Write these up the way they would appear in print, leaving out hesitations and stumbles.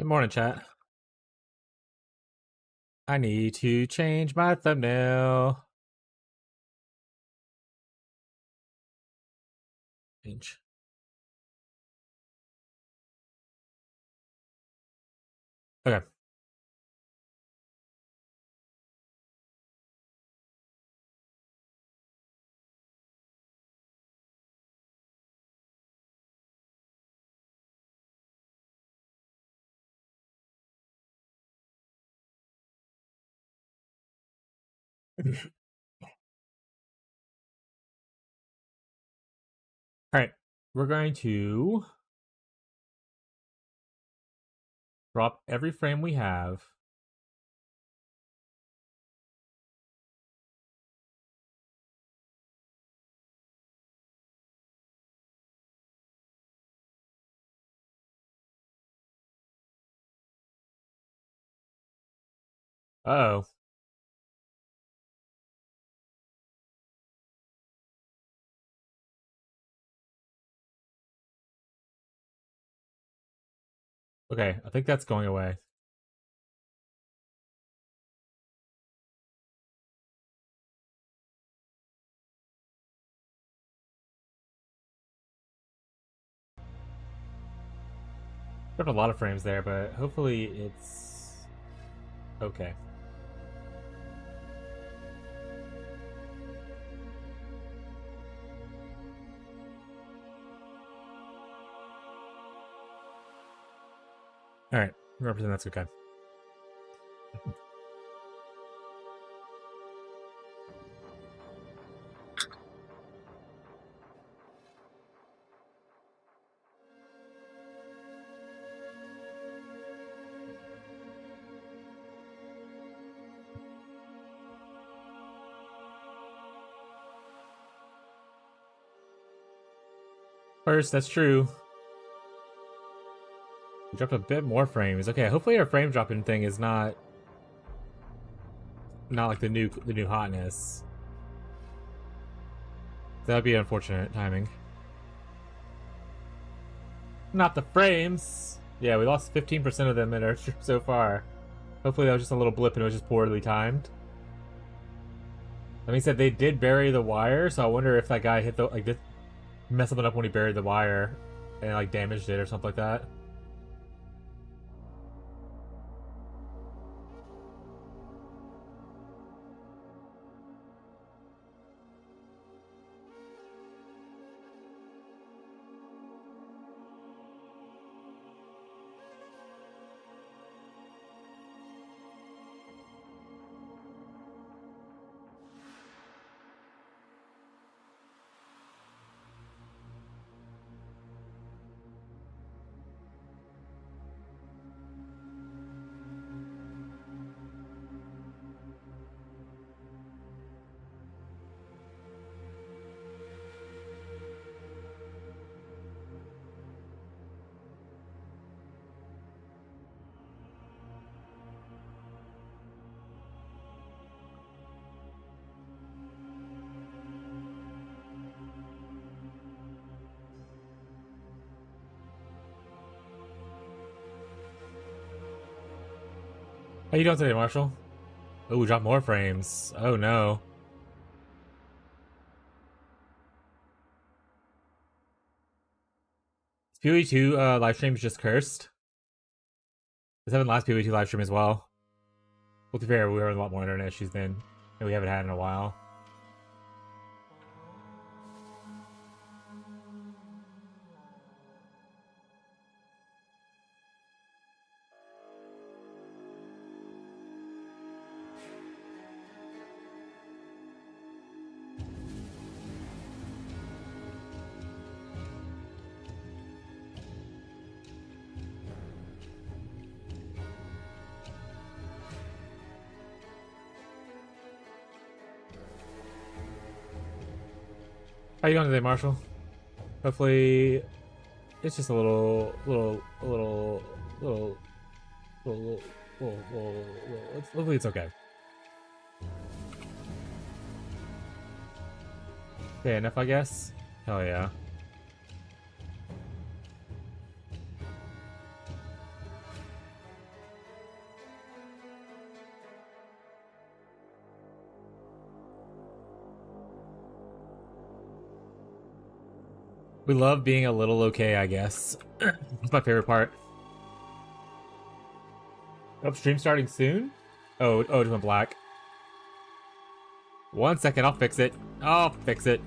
Good morning, chat. I need to change my thumbnail. Change. Okay. All right. We're going to drop every frame we have. Uh-oh. Okay, I think that's going away. We have a lot of frames there, but hopefully it's okay. All right, represent that's okay. First, that's true. We dropped a bit more frames. Okay, hopefully our frame dropping thing is not like the new hotness. That would be unfortunate timing. Not the frames. Yeah, we lost 15% of them in our stream so far. Hopefully that was just a little blip and it was just poorly timed. That being said, they did bury the wire, so I wonder if that guy hit the did mess something up when he buried the wire and like damaged it or something like that. How you doing today, Marshall? Oh, we dropped more frames. Oh no. POE2 live stream is just cursed. This happened last POE2 live stream as well. Well, to be fair, we were a lot more internet issues then, and we haven't had in a while. How you doing today, Marshall? Hopefully, it's just a little. Hopefully, it's okay. Okay, enough, I guess. Hell yeah. We love being a little okay, I guess. That's my favorite part. Upstream starting soon? Oh, it went black. 1 second, I'll fix it. I'll fix it.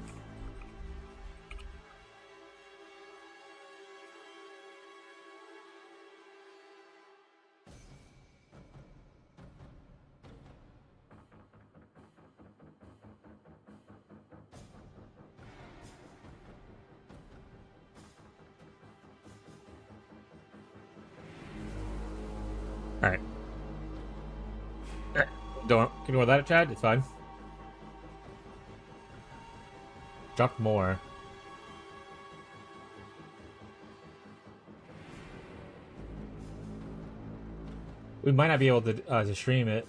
Alright. Don't ignore that, Chad. It's fine. Dropped more. We might not be able to stream it.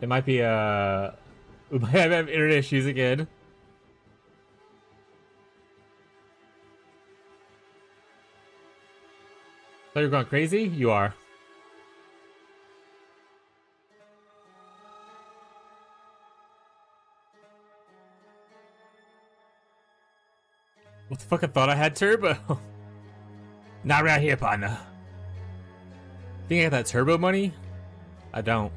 It might be we might have internet issues again. Thought you were going crazy? You are. What the fuck? I thought I had turbo. Not around here, partner. Think I got that turbo money? I don't.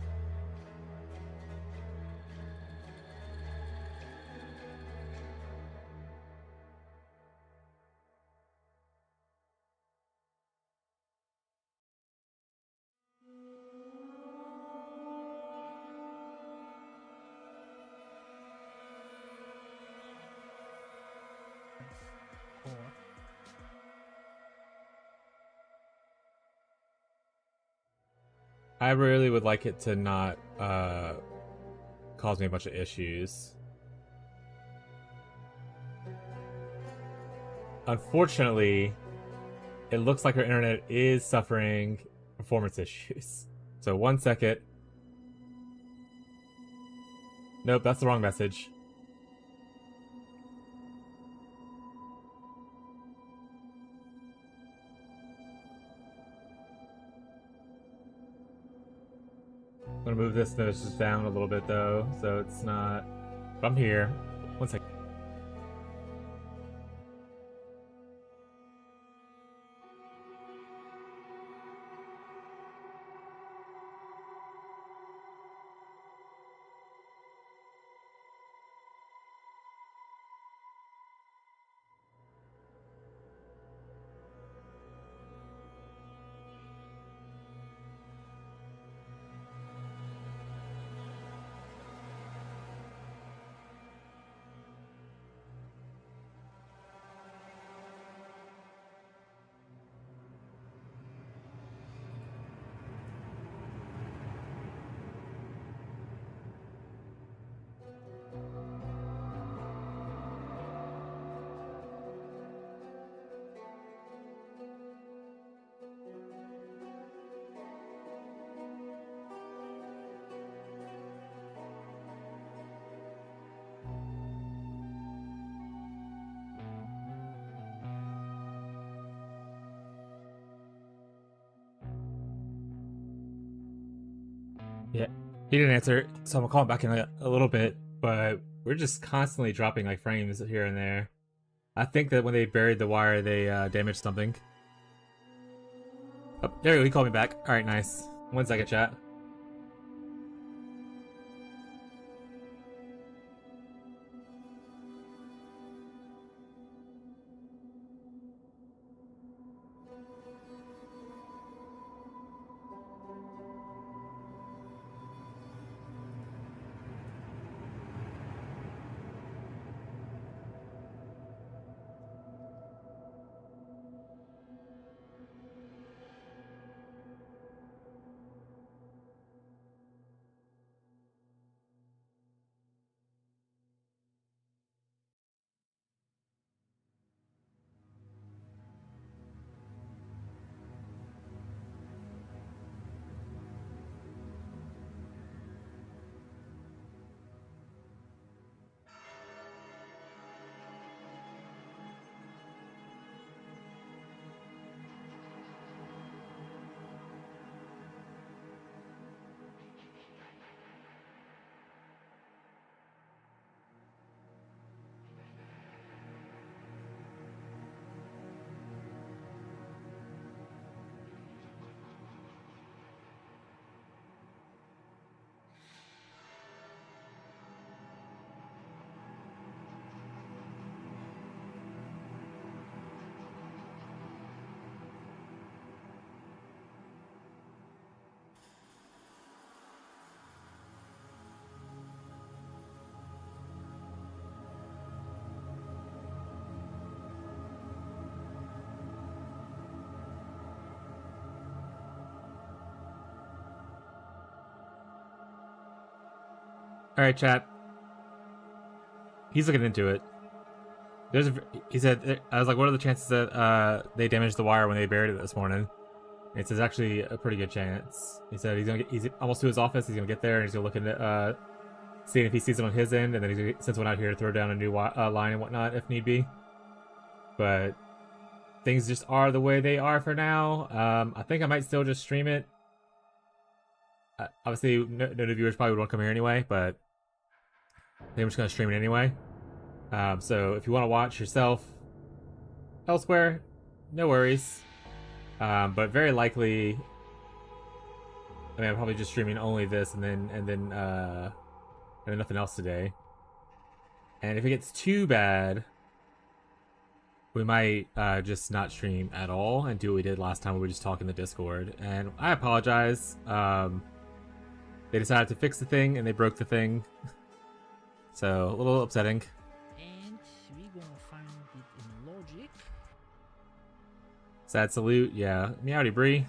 I really would like it to not cause me a bunch of issues. Unfortunately, it looks like our internet is suffering performance issues. So 1 second. Nope, that's the wrong message. I'm gonna move this notice down a little bit though, so it's not. I'm here. 1 second. Yeah, he didn't answer, so I'm gonna call him back in a little bit. But we're just constantly dropping like frames here and there. I think that when they buried the wire, they damaged something. Oh, there you go. He called me back. All right, nice. 1 second, chat. Alright, chat. He's looking into it. He said, I was like, what are the chances that they damaged the wire when they buried it this morning? And it says actually a pretty good chance. He said he's almost to his office. He's gonna get there and he's gonna look into seeing if he sees it on his end, and then he's gonna send one out here to throw down a new line and whatnot if need be. But things just are the way they are for now. I think I might still just stream it. Obviously, none of the viewers probably would want to come here anyway, but I think I'm just gonna stream it anyway. So if you want to watch yourself elsewhere, no worries. But very likely, I mean, I'm probably just streaming only this and then nothing else today. And if it gets too bad, we might just not stream at all and do what we did last time. We were just talking the Discord. And I apologize. They decided to fix the thing and they broke the thing. So a little upsetting. And we're gonna find it in logic. Sad salute, yeah. Meowdy Bree.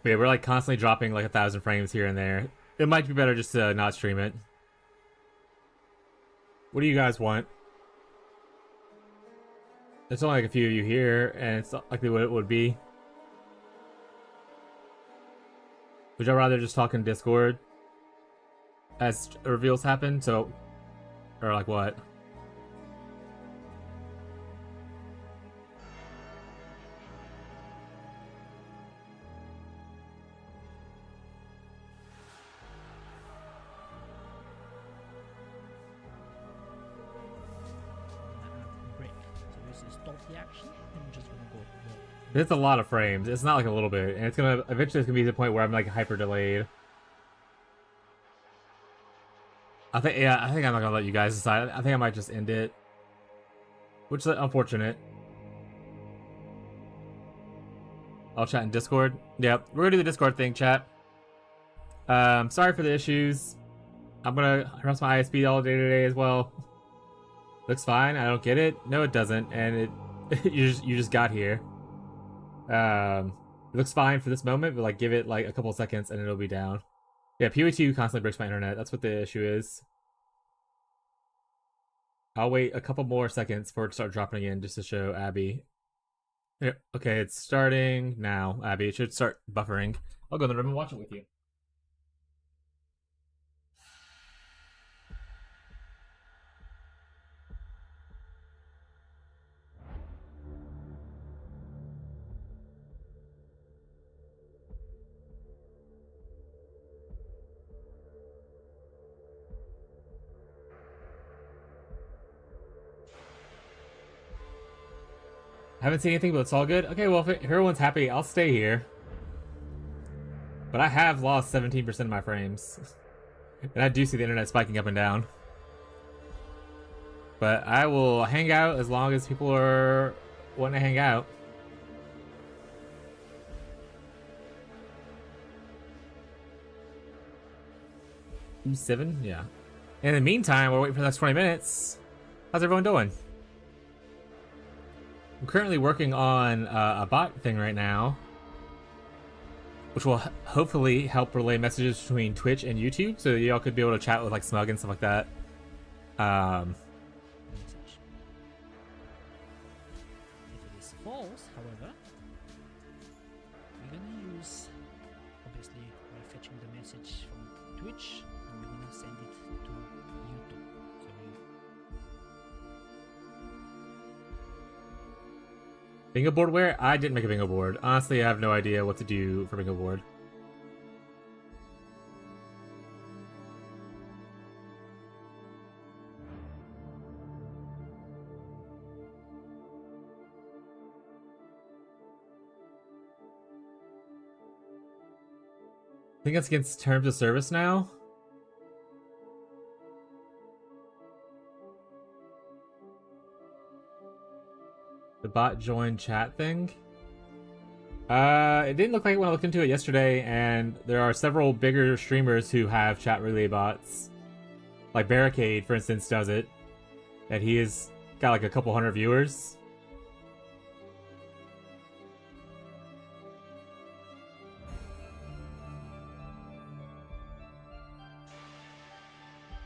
Yeah, we're like constantly dropping like 1,000 frames here and there. It might be better just to not stream it. What do you guys want? There's only like a few of you here, and it's not likely what it would be. Would y'all rather just talk in Discord as reveals happen? So, or like what? Break. So this is stop the action, and I'm just gonna go. It's a lot of frames. It's not like a little bit, and it's gonna eventually be to the point where I'm like hyper delayed. I think I'm not gonna let you guys decide. I think I might just end it, which is unfortunate. I'll chat in Discord. Yep, we're gonna do the Discord thing, chat. Sorry for the issues. I'm gonna harass my ISP all day today as well. Looks fine. I don't get it. No, it doesn't, and it you just got here. It looks fine for this moment, but like give it like a couple of seconds and it'll be down. Yeah, POE2 constantly breaks my internet. That's what the issue is. I'll wait a couple more seconds for it to start dropping in just to show Abby. Yeah, okay, it's starting now, Abby. It should start buffering. I'll go in the room and watch it with you. Haven't seen anything, but it's all good. Okay, well, if everyone's happy, I'll stay here. But I have lost 17% of my frames. And I do see the internet spiking up and down. But I will hang out as long as people are wanting to hang out. E7? Yeah. In the meantime, we're waiting for the next 20 minutes. How's everyone doing? I'm currently working on a bot thing right now, which will hopefully help relay messages between Twitch and YouTube, so y'all could be able to chat with like Smug and stuff like that. If it is false, however, we're gonna use, obviously, we're fetching the message from Twitch, and we're gonna send it to YouTube. So Bingo board where? I didn't make a bingo board. Honestly, I have no idea what to do for bingo board. I think that's against terms of service now. The bot joined chat thing. It didn't look like it when I looked into it yesterday, and there are several bigger streamers who have chat relay bots. Like Barricade, for instance, does it. And he has got like a couple hundred viewers.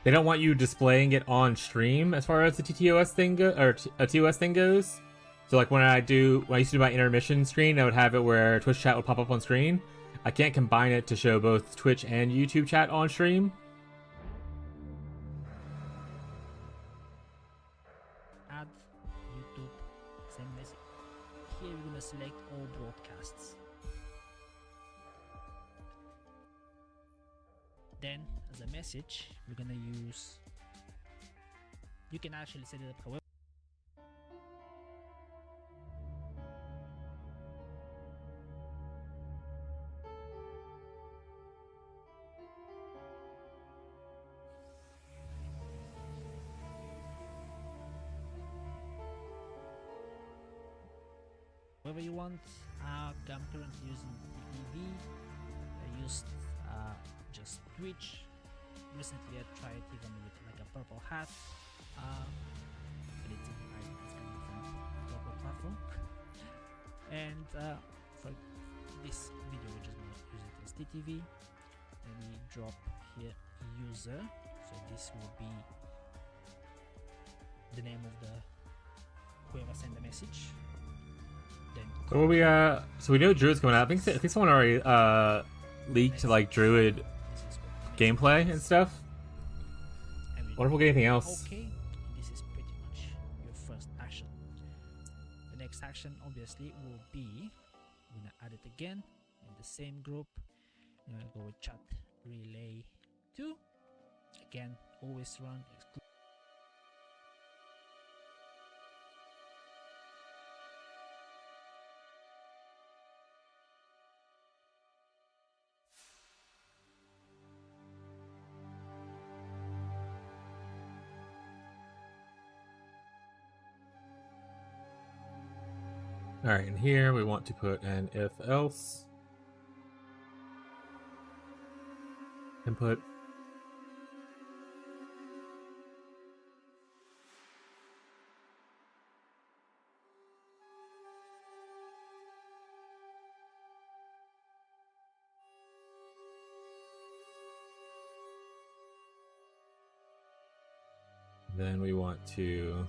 they don't want you displaying it on stream as far as the TTOS thing a TOS thing goes. So like when I used to do my intermission screen, I would have it where Twitch chat would pop up on screen. I can't combine it to show both Twitch and YouTube chat on stream. Add YouTube, send message. Here we're gonna select all broadcasts. Then as a message, we're gonna use, you can actually set it up however. Whatever you want. I'm currently using the EV. I used just Twitch. Recently I tried even with like a purple hat. But it's coming from local platform. And for this video we're just gonna use it as TTV. And we drop here user. So this will be the name of the whoever sent the message. Then So we know Druid's coming out. I think someone already leaked like Druid gameplay and stuff. Wonder if we'll get anything else. Okay, this is pretty much your first action. The next action obviously will be, I'm gonna add it again in the same group. I'm gonna go with chat relay 2. Again, always run exclude. Alright, and here we want to put an if else input. Then we want to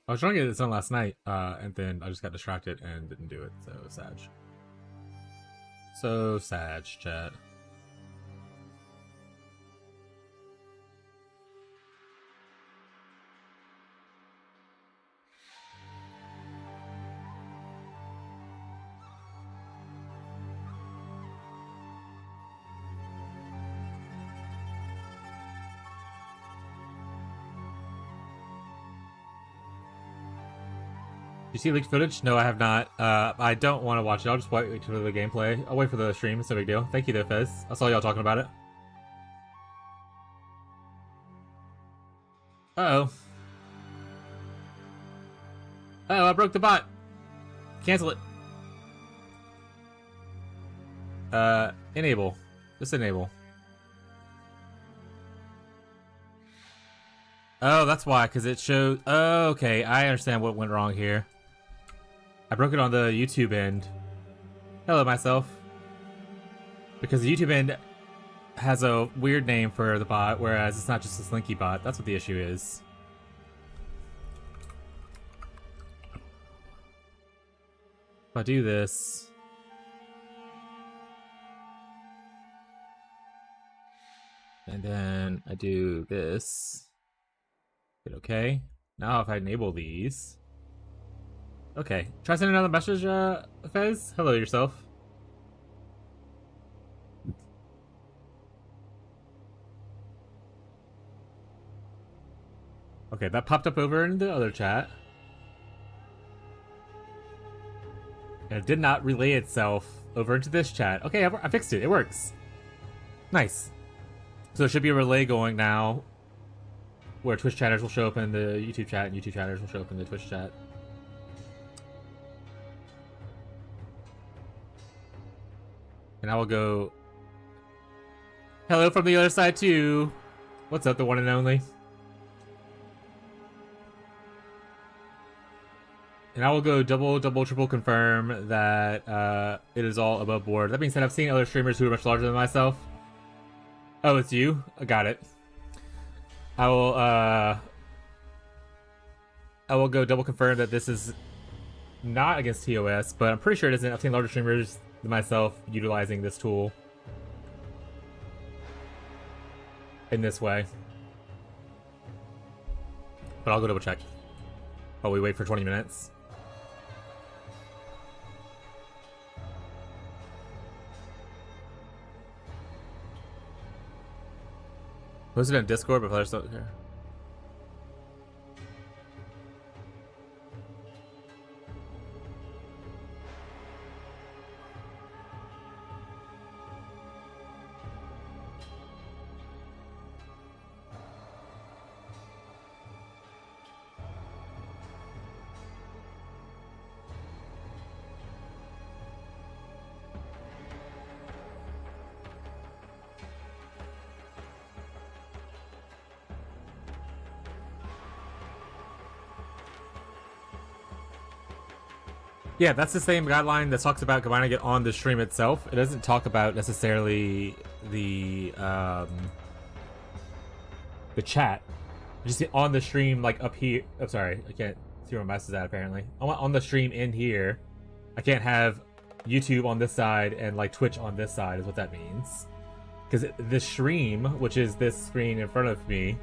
I was trying to get this done last night, and then I just got distracted and didn't do it, so sad. So sad, chat. You see leaked footage? No, I have not. I don't want to watch it. I'll just wait for the gameplay. I'll wait for the stream. It's no big deal. Thank you, though, Fez. I saw y'all talking about it. Uh-oh. Uh-oh, I broke the bot. Cancel it. Enable. Just enable. Oh, that's why, because it showed... Oh, okay. I understand what went wrong here. I broke it on the YouTube end. Hello, myself. Because the YouTube end has a weird name for the bot, whereas it's not just a slinky bot. That's what the issue is. If I do this... And then I do this. Hit OK. Now if I enable these... Okay. Try sending another message, Fez. Hello, yourself. Okay, that popped up over in the other chat. And it did not relay itself over into this chat. Okay, I fixed it. It works. Nice. So there should be a relay going now where Twitch chatters will show up in the YouTube chat and YouTube chatters will show up in the Twitch chat. And I will go, hello from the other side too. What's up, the one and only? And I will go double, triple confirm that it is all above board. That being said, I've seen other streamers who are much larger than myself. Oh, it's you? I got it. I will go double confirm that this is not against TOS, but I'm pretty sure it isn't. I've seen larger streamers than myself utilizing this tool in this way. But I'll go double check while we wait for 20 minutes. Posted in Discord, but others don't care. Yeah, that's the same guideline that talks about combining it on the stream itself. It doesn't talk about necessarily the chat. Just on the stream, like up here. I'm sorry, I can't see where my mouse is at. Apparently, on the stream in here, I can't have YouTube on this side and like Twitch on this side. Is what that means. Because the stream, which is this screen in front of me,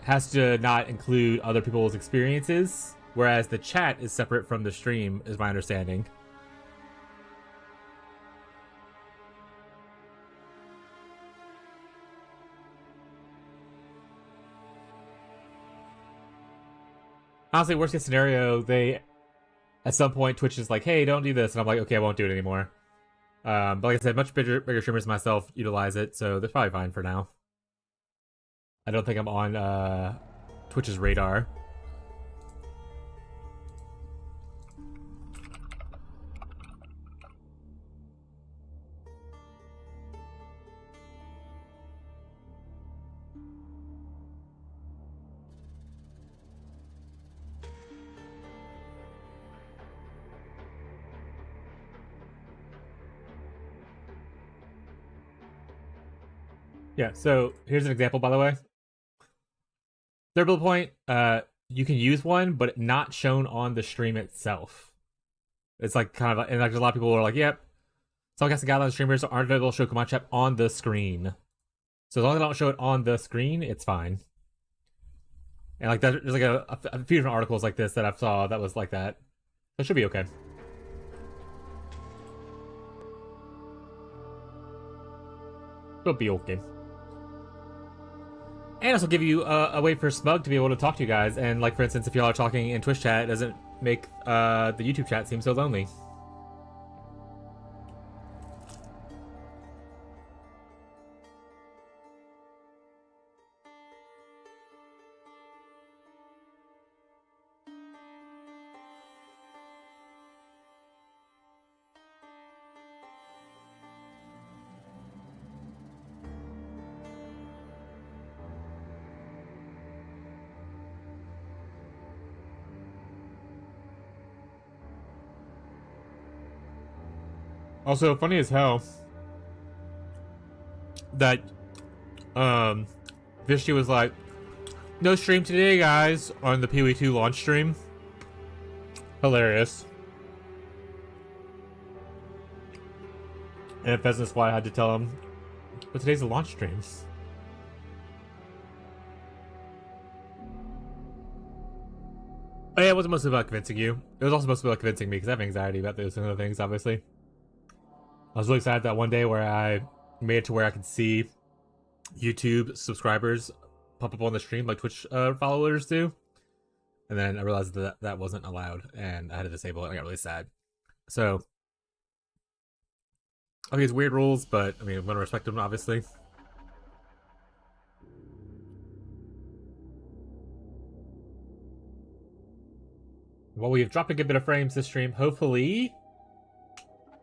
has to not include other people's experiences. Whereas the chat is separate from the stream, is my understanding. Honestly, worst case scenario, they at some point Twitch is like, "Hey, don't do this," and I'm like, "Okay, I won't do it anymore." But like I said, much bigger streamers than myself utilize it, so they're probably fine for now. I don't think I'm on Twitch's radar. Yeah, so here's an example, by the way. Third bullet point, you can use one, but not shown on the stream itself. It's like kind of, and like a lot of people are like, "Yep, Soundcasting guidelines streamers aren't able to show command chat on the screen." So as long as I don't show it on the screen, it's fine. And like there's like a few different articles like this that I've saw that was like that. So it should be okay. It'll be okay. And also give you a way for Smug to be able to talk to you guys. And like, for instance, if y'all are talking in Twitch chat, it doesn't make the YouTube chat seem so lonely. Also, funny as hell that Vishti was like, "No stream today, guys," on the POE2 launch stream. Hilarious. And Pheasant Squad had to tell him, "But today's the launch stream." Oh yeah, it wasn't mostly about convincing you. It was also mostly about convincing me, because I have anxiety about those other things, obviously. I was really excited that one day where I made it to where I could see YouTube subscribers pop up on the stream like Twitch followers do. And then I realized that that wasn't allowed, and I had to disable it. I got really sad. So, I mean, it's weird rules, but I mean, I'm going to respect them, obviously. Well, we've dropped a good bit of frames this stream. Hopefully,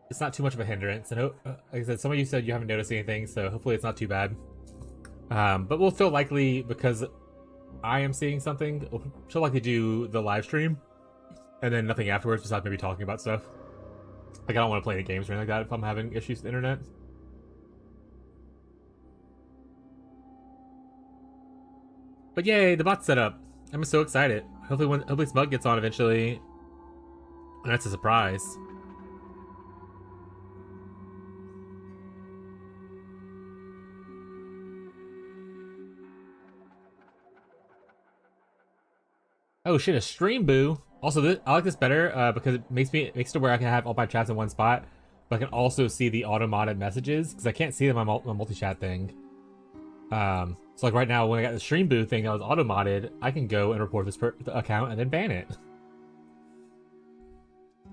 it's not too much of a hindrance. And like I said, some of you said you haven't noticed anything, so hopefully it's not too bad. But we'll still likely, because I am seeing something, we'll still likely do the live stream and then nothing afterwards besides maybe talking about stuff. Like, I don't want to play any games or anything like that if I'm having issues with the internet. But yay, the bot's set up. I'm so excited. Hopefully Smug gets on eventually. And that's a surprise. Oh shit, a stream boo. Also, I like this better because it makes it to where I can have all my chats in one spot, but I can also see the auto-modded messages because I can't see them on my multi-chat thing. So like right now, when I got the stream boo thing that was auto-modded, I can go and report this account and then ban it.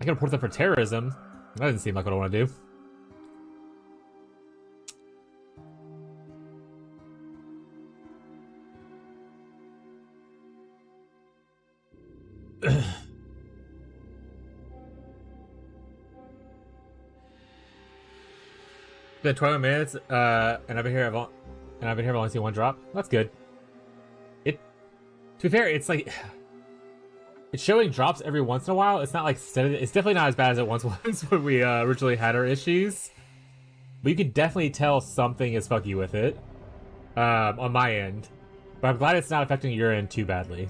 I can report them for terrorism. That doesn't seem like what I want to do. Been 12 minutes, and I've been here. I've only seen one drop. That's good. To be fair, it's like it's showing drops every once in a while. It's not like steady. It's definitely not as bad as it once was when we originally had our issues. But you can definitely tell something is fucky with it on my end. But I'm glad it's not affecting your end too badly.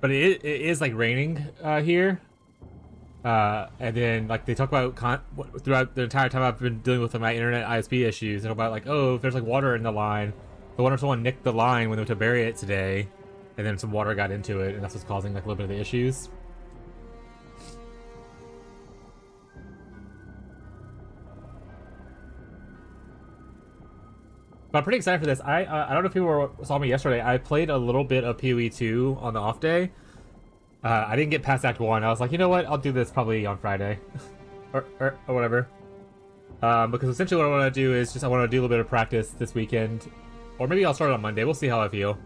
But it is like raining here. And then like they talk about throughout the entire time I've been dealing with my internet ISP issues, and about like, oh, if there's like water in the line, I wonder if someone nicked the line when they went to bury it today, and then some water got into it, and that's what's causing like a little bit of the issues. But I'm pretty excited for this. I don't know if people saw me yesterday. I played a little bit of POE2 on the off day. I didn't get past Act 1. I was like, you know what? I'll do this probably on Friday. or whatever. Because essentially what I want to do is I want to do a little bit of practice this weekend. Or maybe I'll start on Monday. We'll see how I feel.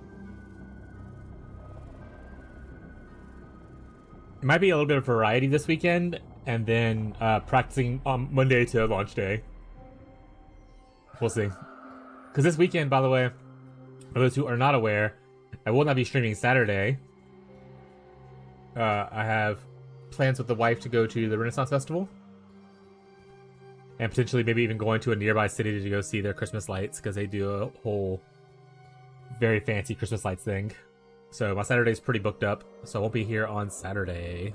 It might be a little bit of variety this weekend. And then practicing on Monday to launch day. We'll see. Because this weekend, by the way, for those who are not aware, I will not be streaming Saturday. I have plans with the wife to go to the Renaissance Festival. And potentially maybe even going to a nearby city to go see their Christmas lights, because they do a whole very fancy Christmas lights thing. So my Saturday's pretty booked up, so I won't be here on Saturday.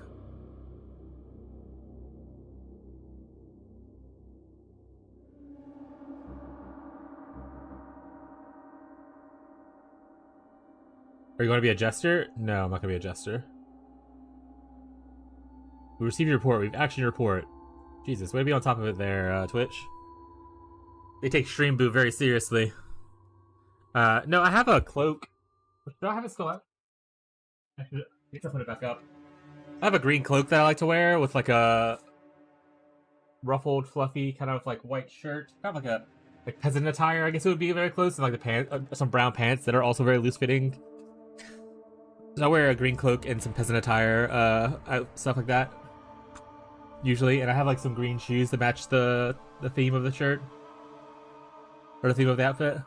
Are you going to be a jester? No, I'm not going to be a jester. We received your report. We've actioned your report. Jesus, way to be on top of it there, Twitch. They take stream boo very seriously. No, I have a cloak. Do I have it still up? I guess I'll put it back up. I have a green cloak that I like to wear with like a ruffled, fluffy, kind of like white shirt. Kind of like a peasant attire, I guess it would be very close. And like the pants, some brown pants that are also very loose fitting. So I wear a green cloak and some peasant attire, stuff like that. Usually, and I have like some green shoes to match the theme of the shirt. Or the theme of the outfit.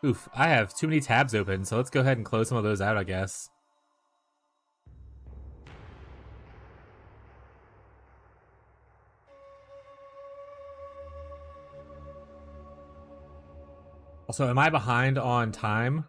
Oof, I have too many tabs open, so let's go ahead and close some of those out, I guess. Also, am I behind on time?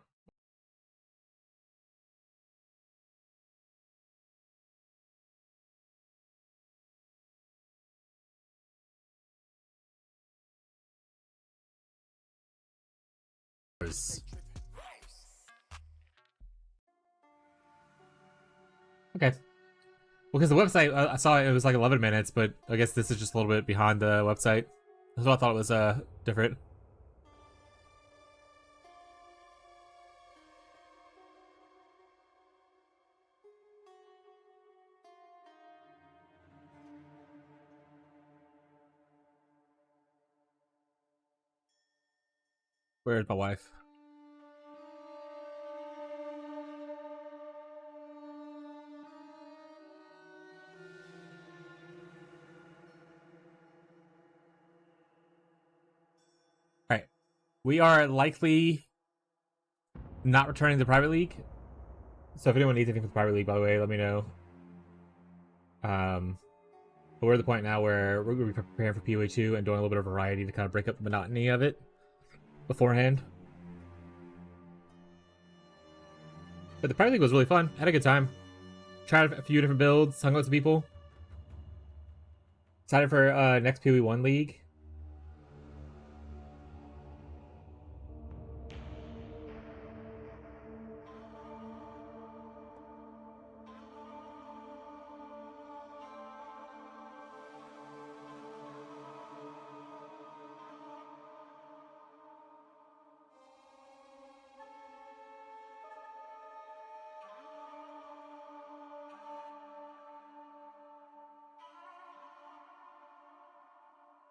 Okay. Well, because the website, I saw it was like 11 minutes, but I guess this is just a little bit behind the website. That's why I thought it was different. Where's my wife? We are likely not returning to Private League. So if anyone needs anything for the Private League, by the way, let me know. But we're at the point now where we're going to be preparing for POE2 and doing a little bit of variety to kind of break up the monotony of it beforehand. But the Private League was really fun. Had a good time. Tried a few different builds, hung out with some people. Excited for next POE1 League.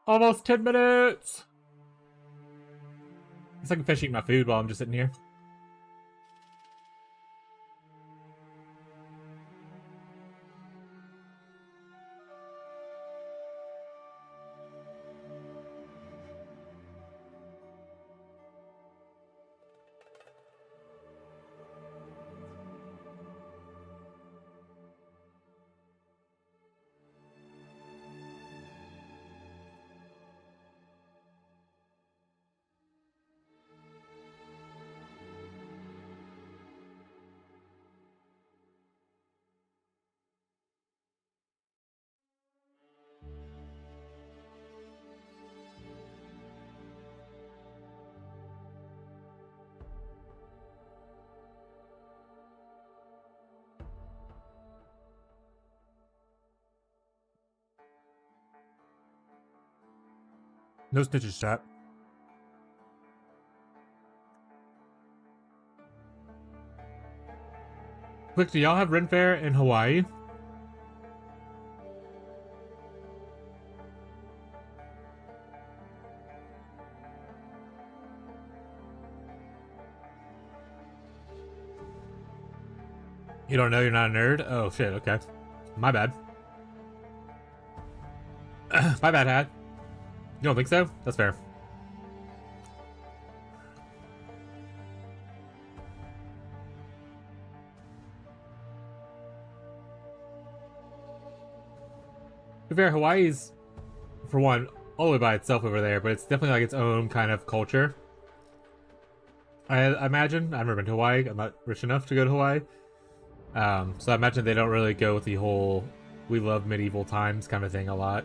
Almost 10 minutes! Guess I can finish eating my food while I'm just sitting here. No snitches, chat. Quick, do y'all have Ren Fair in Hawaii? You don't know, you're not a nerd? Oh shit, okay. My bad. My bad, Had. You don't think so? That's fair. To be fair, Hawaii's, for one, all the way by itself over there, but it's definitely like its own kind of culture. I imagine. I've never been to Hawaii. I'm not rich enough to go to Hawaii. So I imagine they don't really go with the whole we love medieval times kind of thing a lot.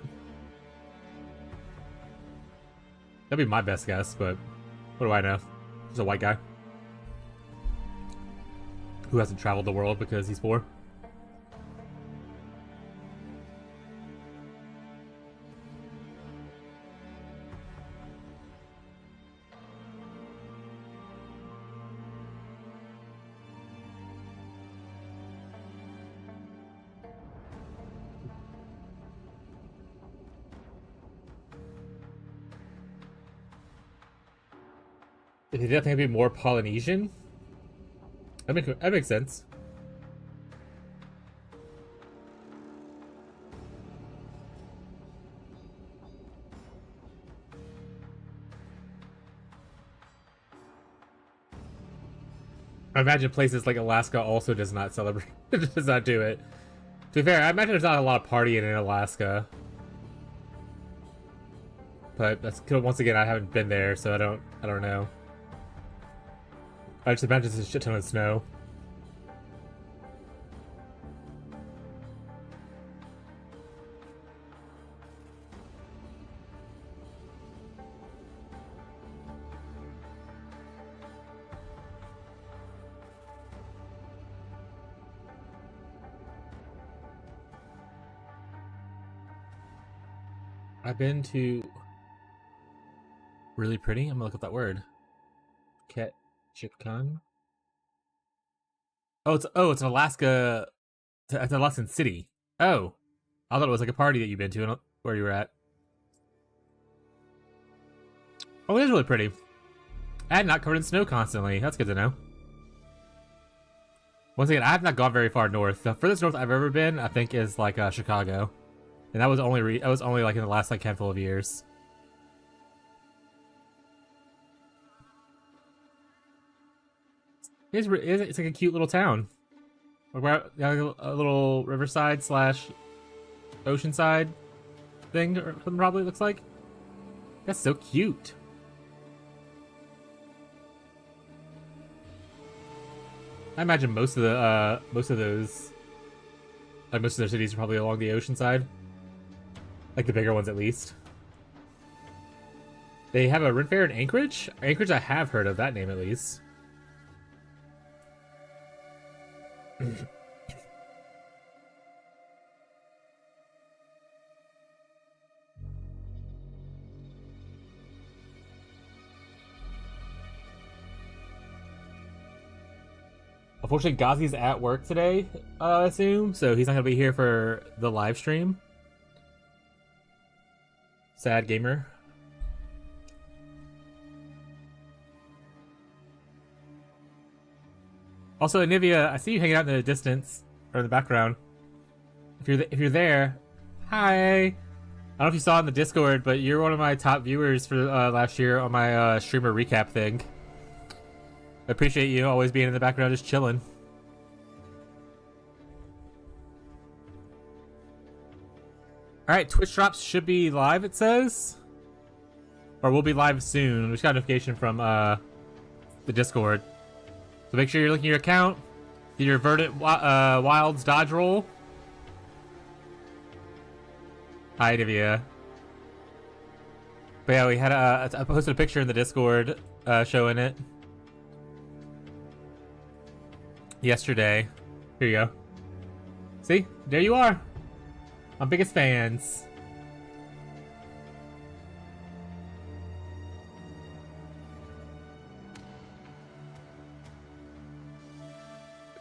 That'd be my best guess, but what do I know? He's a white guy who hasn't traveled the world because he's poor. He definitely be more Polynesian. That makes sense. I imagine places like Alaska also does not celebrate, does not do it. To be fair, I imagine there's not a lot of partying in Alaska. But that's once again, I haven't been there, so I don't know. I just imagine there's a shit ton of snow. I've been to really pretty. I'm gonna look up that word. Ketchikan. Oh, it's an Alaska. It's an Alaskan city. Oh, I thought it was like a party that you've been to and where you were at. Oh, it is really pretty. And not covered in snow constantly. That's good to know. Once again, I have not gone very far north. The furthest north I've ever been, I think, is like Chicago. And that was only like in the last like handful of years. It's like a cute little town. We're a little riverside slash oceanside thing, or something probably looks like. That's so cute. I imagine most of those, like most of their cities are probably along the ocean side. Like the bigger ones, at least. They have a Ren Fair in Anchorage? Anchorage, I have heard of that name, at least. Unfortunately, Ghazi's at work today, I assume, so he's not going to be here for the live stream. Sad gamer. Also, Anivia, I see you hanging out in the distance, or in the background. If you're there, hi! I don't know if you saw in the Discord, but you're one of my top viewers for last year on my streamer recap thing. I appreciate you always being in the background just chilling. Alright, Twitch drops should be live, it says. Or will be live soon. We just got a notification from the Discord. So make sure you're looking at your account. Get your Verdant Wilds dodge roll. Hi, Divya. But yeah, we had I posted a picture in the Discord showing it. Yesterday. Here you go. See? There you are. My biggest fans.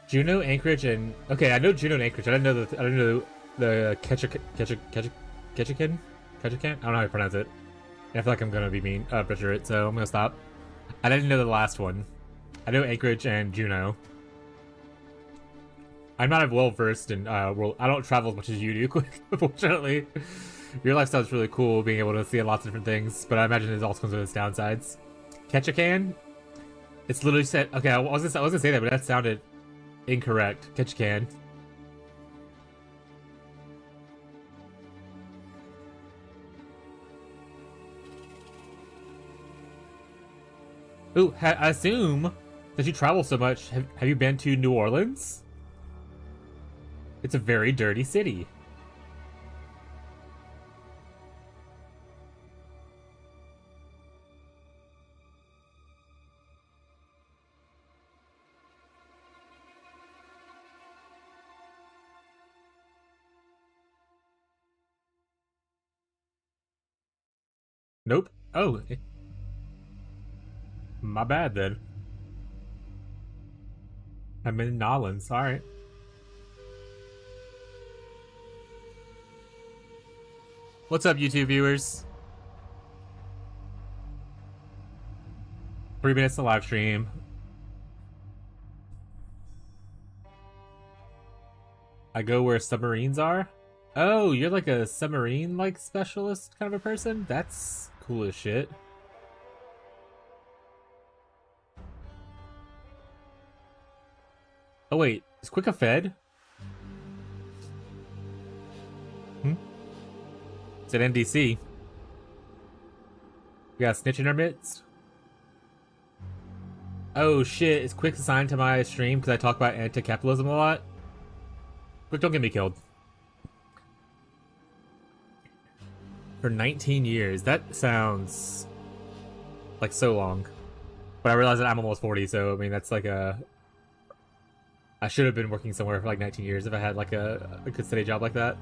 Juneau, Anchorage, and okay, I know Juneau and Anchorage. I didn't know the Ketchikan. I don't know how to pronounce it. I feel like I'm gonna be mean, butcher it, so I'm gonna stop. I didn't know the last one. I know Anchorage and Juneau. I'm not well versed in world. I don't travel as much as you do, unfortunately. Your lifestyle is really cool, being able to see lots of different things, but I imagine it also comes with its downsides. Ketchikan? It's literally said. Okay, I was gonna say that, but that sounded incorrect. Ketchikan. Ooh, I assume that you travel so much. Have you been to New Orleans? It's a very dirty city. Nope. Oh. My bad then. I'm in Nolans. Alright. What's up, YouTube viewers? 3 minutes to live stream. I go where submarines are? Oh, you're like a submarine-like specialist kind of a person? That's cool as shit. Oh wait, is Quick a Fed? It's at NDC. We got a snitch in our midst. Oh shit, is Quick assigned to my stream because I talk about anti-capitalism a lot? Quick, don't get me killed. For 19 years. That sounds like so long. But I realize that I'm almost 40, so I mean that's like a... I should have been working somewhere for like 19 years if I had like a good steady job like that.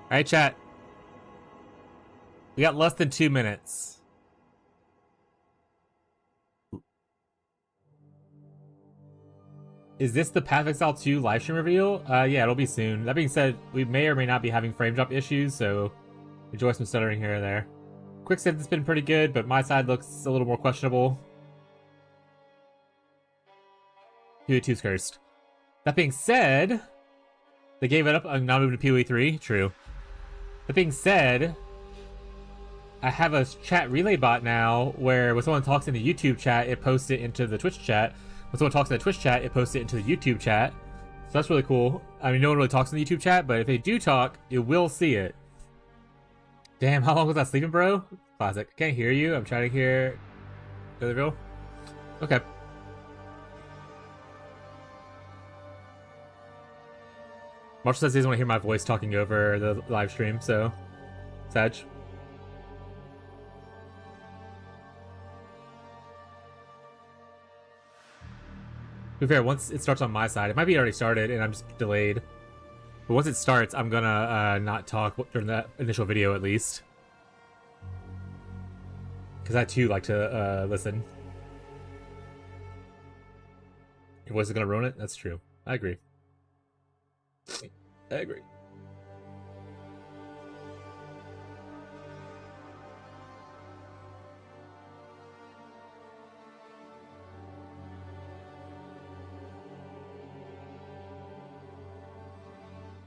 Alright, chat. We got less than 2 minutes. Is this the Path of Exile 2 livestream reveal? Yeah, it'll be soon. That being said, we may or may not be having frame drop issues, so enjoy some stuttering here or there. Quick said it's been pretty good, but my side looks a little more questionable. POE2's cursed. That being said, they gave it up on now moving to POE3. True. That being said, I have a chat relay bot now where when someone talks in the YouTube chat, it posts it into the Twitch chat. When someone talks in the Twitch chat, it posts it into the YouTube chat. So that's really cool. I mean, no one really talks in the YouTube chat, but if they do talk, you will see it. Damn, how long was I sleeping, bro? Classic. I can't hear you. I'm trying to hear the real. Okay. Marshall says he doesn't want to hear my voice talking over the live stream, so Sag. To be fair, once it starts on my side, it might be already started and I'm just delayed. But once it starts, I'm gonna not talk during that initial video at least. Because I too like to listen. Your voice is gonna ruin it? That's true. I agree. I agree.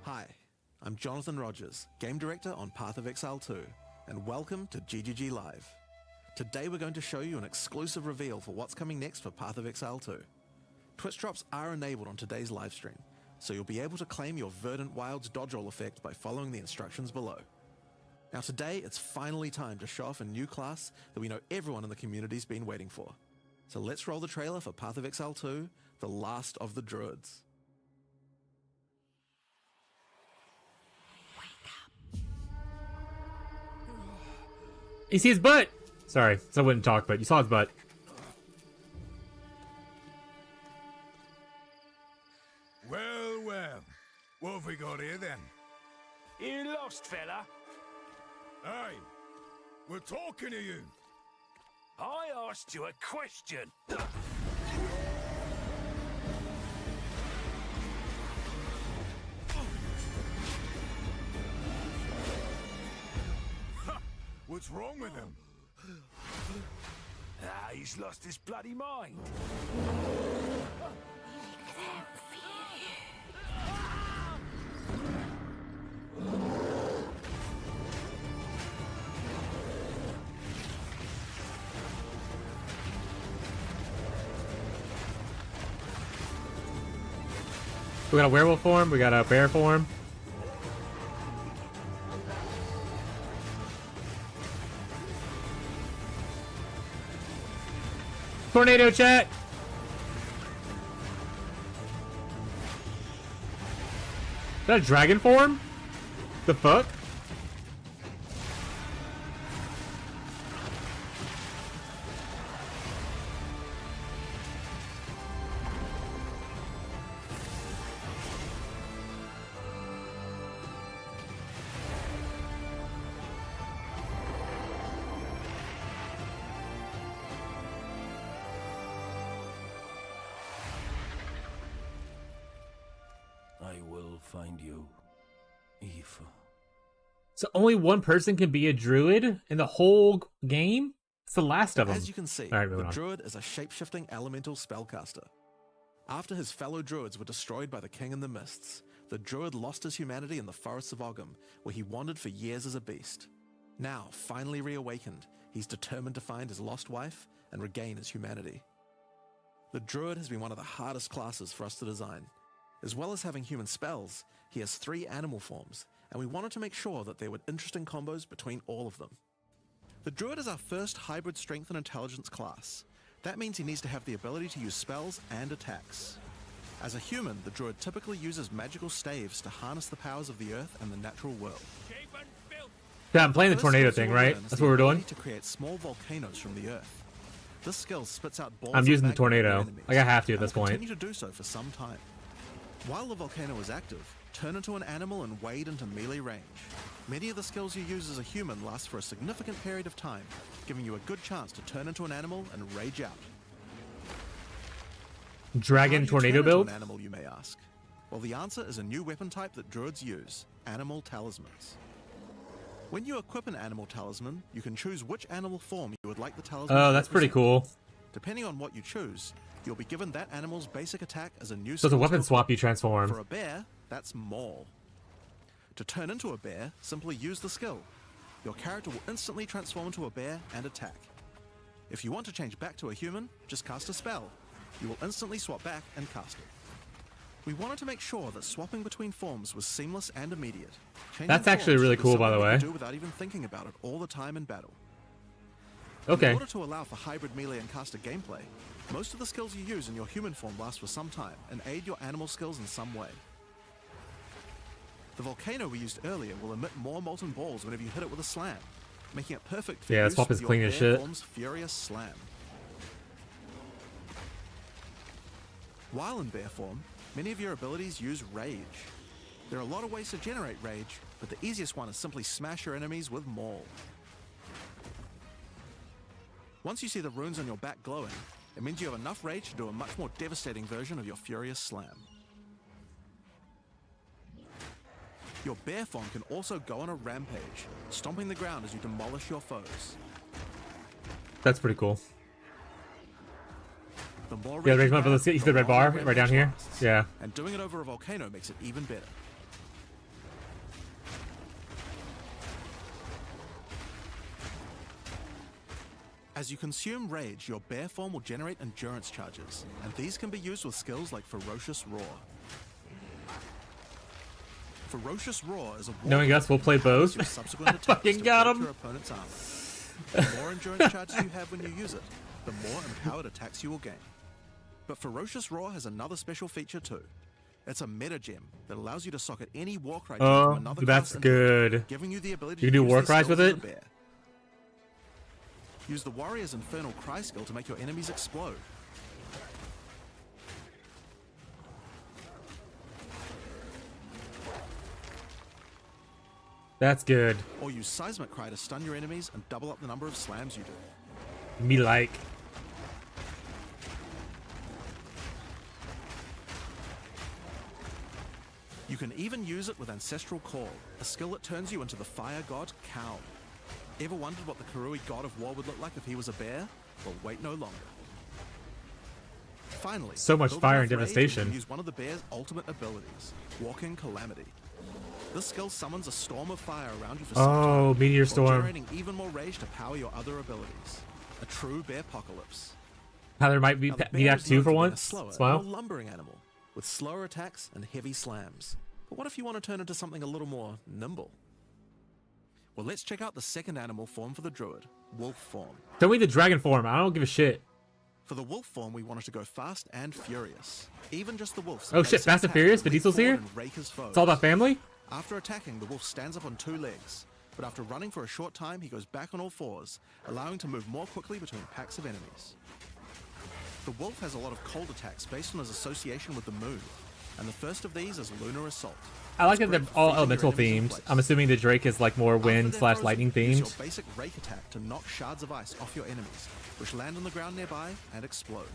Hi, I'm Jonathan Rogers, Game Director on Path of Exile 2, and welcome to GGG Live. Today we're going to show you an exclusive reveal for what's coming next for Path of Exile 2. Twitch drops are enabled on today's livestream, so you'll be able to claim your Verdant Wilds dodge roll effect by following the instructions below. Now today, it's finally time to show off a new class that we know everyone in the community's been waiting for. So let's roll the trailer for Path of Exile 2, The Last of the Druids. You see his butt! Sorry, so I wouldn't talk, but you saw his butt. Well, well. What have we got here then? You lost, fella? Hey, we're talking to you. I asked you a question. What's wrong with him? Ah, he's lost his bloody mind. We got a werewolf form, we got a bear form. Tornado chat! Is that a dragon form? The fuck? I will find you, Eve. So only one person can be a druid in the whole game? It's the last of them. As you can see, All right, the moving on. druid is a shape-shifting elemental spellcaster. After his fellow druids were destroyed by the King in the Mists, the druid lost his humanity in the forests of Ogham, where he wandered for years as a beast. Now, finally reawakened, he's determined to find his lost wife and regain his humanity. The druid has been one of the hardest classes for us to design. As well as having human spells, he has 3 animal forms, and we wanted to make sure that there were interesting combos between all of them. The druid is our first hybrid strength and intelligence class. That means he needs to have the ability to use spells and attacks. As a human, the druid typically uses magical staves to harness the powers of the earth and the natural world. Yeah, I'm playing the First tornado skill thing, you'll right? learn is That's the what we're doing. ability to create small volcanoes from the earth. This skill spits out balls I'm of using the magma tornado. at enemies, Like I have to at and this will point. continue to do so for some time. While the volcano is active, turn into an animal and wade into melee range. Many of the skills you use as a human last for a significant period of time, giving you a good chance to turn into an animal and rage out. How Dragon do you tornado turn into build? an animal, you may ask? Well, the answer is a new weapon type that druids use, animal talismans. When you equip an animal talisman, you can choose which animal form you would like the talisman Oh, to that's pretty represent. cool. Depending on what you choose, you'll be given that animal's basic attack as a new So it's a skill to weapon equip. swap you transform. For a bear, that's Maul. To turn into a bear, simply use the skill. Your character will instantly transform into a bear and attack. If you want to change back to a human, just cast a spell. You will instantly swap back and cast it. We wanted to make sure that swapping between forms was seamless and immediate. Changing That's actually forms really was cool, by the something you way. could do without even thinking about it all the time in battle. Okay. In order to allow for hybrid melee and caster gameplay, most of the skills you use in your human form last for some time and aid your animal skills in some way. The volcano we used earlier will emit more molten balls whenever you hit it with a slam, making it perfect for Yeah, use swap with is your clean as bear shit. form's furious slam. While in bear form, many of your abilities use rage. There are a lot of ways to generate rage, but the easiest one is simply smash your enemies with Maul. Once you see the runes on your back glowing, it means you have enough rage to do a much more devastating version of your furious slam. Your bear form can also go on a rampage, stomping the ground as you demolish your foes. That's pretty cool. The more Yeah, rage raise you my ability. have, You see the red bar longer right down here? rampage lasts. Yeah. And doing it over a volcano makes it even better. As you consume rage, your bear form will generate endurance charges, and these can be used with skills like Ferocious Roar. Ferocious Roar is a war Knowing us, we'll play both. your subsequent attacks Fucking to got break him. your opponent's armor. The more endurance charges you have when you use it, the more empowered attacks you will gain. But Ferocious Roar has another special feature too. It's a meta gem that allows you to socket any war cry gem from Oh, another that's class into it, good. giving you the ability You to can do use war these cries skills with as a it? bear. Use the Warrior's Infernal Cry skill to make your enemies explode. That's good. Or use Seismic Cry to stun your enemies and double up the number of slams you do. Me like. You can even use it with Ancestral Call, a skill that turns you into the fire god Cow. Ever wondered what the Karui god of war would look like if he was a bear? Well, wait no longer. Finally, So much building fire enough and rage, you devastation. can use one of the bear's ultimate abilities, Walking Calamity. This skill summons a storm of fire around you for some Oh, time, Meteor while Storm. generating even more rage to power your other abilities. A true bear apocalypse. How there might be Now, the be bear Act is 2 known for to being a once. slower, Smile. more lumbering animal, with slower attacks and heavy slams. But what if you want to turn into something a little more nimble? Well, let's check out the second animal form for the druid, wolf form. Show me the dragon form. I don't give a shit. For the wolf form, we wanted to go fast and furious. Even just the wolf's Oh shit, basic Fast and attack Furious? will Vin leap Diesel's here? forward and rake his foes. It's all about family? After attacking, the wolf stands up on two legs, but after running for a short time, he goes back on all fours, allowing to move more quickly between packs of enemies. The wolf has a lot of cold attacks based on his association with the moon, and the first of these is Lunar Assault. I like It's that great they're for all freezing your elemental enemies in themed. place. I'm assuming the Drake is like more After wind they're slash frozen, lightning use themed. your basic rake attack to knock shards of ice off your enemies, which land on the ground nearby and explode.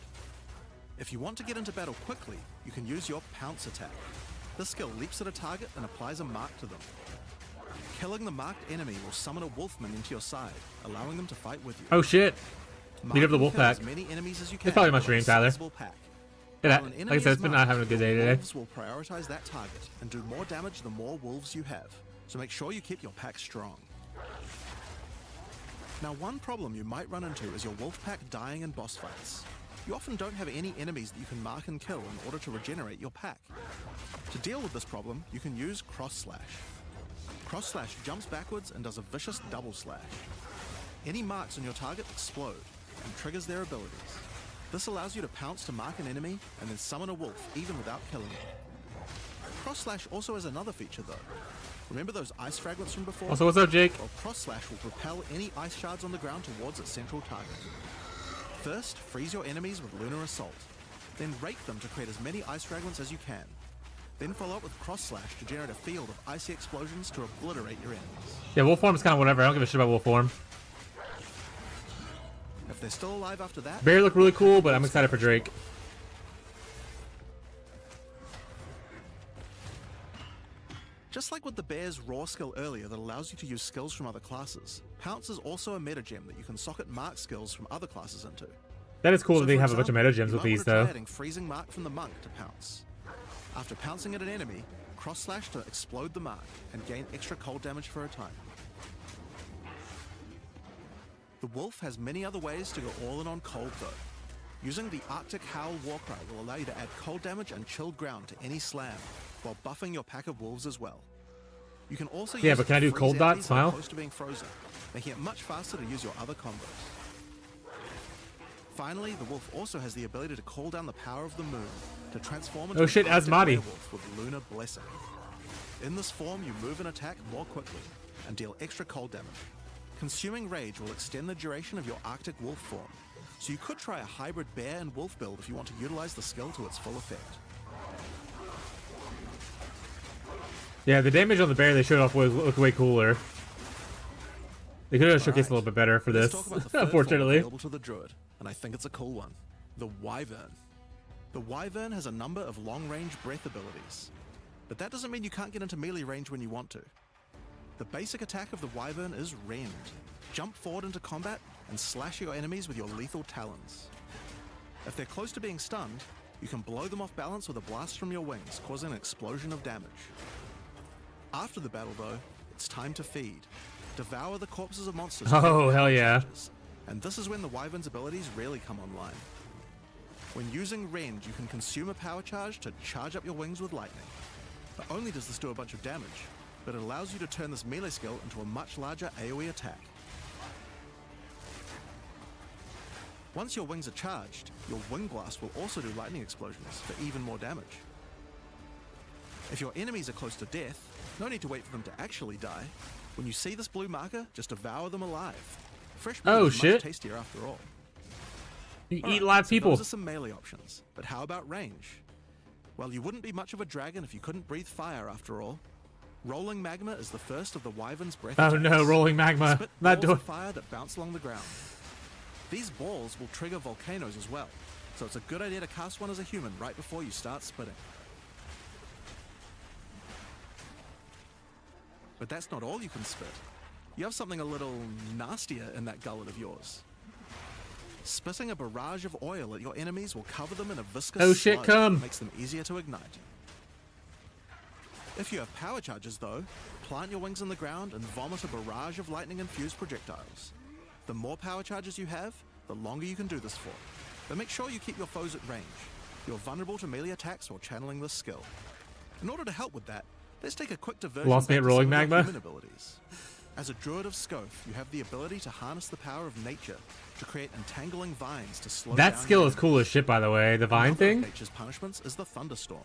If you want to get into battle quickly, you can use your pounce attack. This skill leaps at a target and applies a mark to them. Killing the marked enemy will summon a wolfman into your side, allowing them to fight with you. Oh shit. Lead up the Mark and wolf kill pack. as many enemies as you can probably my with a stream, Tyler. sizable pack. Yeah, While an like I enemy said, is it's been not marked, having a good day your today. wolves will prioritize that target and do more damage the more wolves you have. So make sure you keep your pack strong. Now, one problem you might run into is your wolf pack dying in boss fights. You often don't have any enemies that you can mark and kill in order to regenerate your pack. To deal with this problem, you can use Cross Slash. Cross Slash jumps backwards and does a vicious double slash. Any marks on your target explode and triggers their abilities. This allows you to pounce to mark an enemy and then summon a wolf even without killing it. Cross Slash also has another feature though. Remember those ice fragments from before? Also, what's up, Jake? Well, Cross Slash will propel any ice shards on the ground towards its central target. First, freeze your enemies with Lunar Assault. Then rake them to create as many ice fragments as you can. Then follow up with Cross Slash to generate a field of icy explosions to obliterate your enemies. Yeah, wolf form is kind of whatever. I don't give a shit about wolf form. If they're still alive after that, Bear look really cool, but I'm excited for Drake. Just like with the bear's raw skill earlier that allows you to use skills from other classes, Pounce is also a meta gem that you can socket mark skills from other classes into. That is cool that they for have a bunch of meta gems you with might these, want to try though. adding freezing mark from the monk to Pounce. After pouncing at an enemy, cross slash to explode the mark and gain extra cold damage for a time. The wolf has many other ways to go all in on cold though. Using the Arctic Howl Warcry will allow you to add cold damage and chilled ground to any slam, while buffing your pack of wolves as well. You can also Yeah, use but it can I to do freeze cold dot, enemies that are Smile? close to being frozen, making it much faster to use your other combos. Finally, the wolf also has the ability to call down the power of the moon to transform into Oh shit, an Arctic Asmati. werewolf with Lunar Blessing. In this form, you move and attack more quickly and deal extra cold damage. Consuming Rage will extend the duration of your Arctic wolf form, so you could try a hybrid bear and wolf build if you want to utilize the skill to its full effect. Yeah, the damage on the bear they showed off was looked way cooler. They could have showcased a little bit better for Let's this, talk about the third form unfortunately. available to the druid, and I think it's a cool one. The Wyvern. The Wyvern has a number of long-range breath abilities, but that doesn't mean you can't get into melee range when you want to. The basic attack of the Wyvern is Rend. Jump forward into combat and slash your enemies with your lethal talons. If they're close to being stunned, you can blow them off balance with a blast from your wings, causing an explosion of damage. After the battle though, it's time to feed. Devour the corpses of monsters. Oh, hell yeah. And this is when the Wyvern's abilities really come online. When using Rend, you can consume a power charge to charge up your wings with lightning. Not only does this do a bunch of damage, but it allows you to turn this melee skill into a much larger AoE attack. Once your wings are charged, your Wing Blast will also do lightning explosions for even more damage. If your enemies are close to death, no need to wait for them to actually die. When you see this blue marker, just devour them alive. Fresh meat Oh, is shit. much tastier after all. You eat Alright, live so people. Those are some melee options, but how about range? Well, you wouldn't be much of a dragon if you couldn't breathe fire after all. Rolling Magma is the first of the Wyvern's breath Oh attacks. no, rolling magma. Spit Not balls doing. of fire that bounce along the ground. These balls will trigger volcanoes as well, so it's a good idea to cast one as a human right before you start spitting. But that's not all you can spit. You have something a little nastier in that gullet of yours. Spitting a barrage of oil at your enemies will cover them in a viscous Oh shit, sludge come. that makes them easier to ignite. If you have power charges though, plant your wings in the ground and vomit a barrage of lightning-infused projectiles. The more power charges you have, the longer you can do this for. But make sure you keep your foes at range. You're vulnerable to melee attacks while channeling this skill. In order to help with that, let's take a quick diversion Lost me back at to rolling some of your magma. human abilities. As a druid of Scoth, you have the ability to harness the power of nature to create entangling vines to slow down That skill your is cool as shit, by the way. The vine Another of thing. Nature's punishments is the thunderstorm.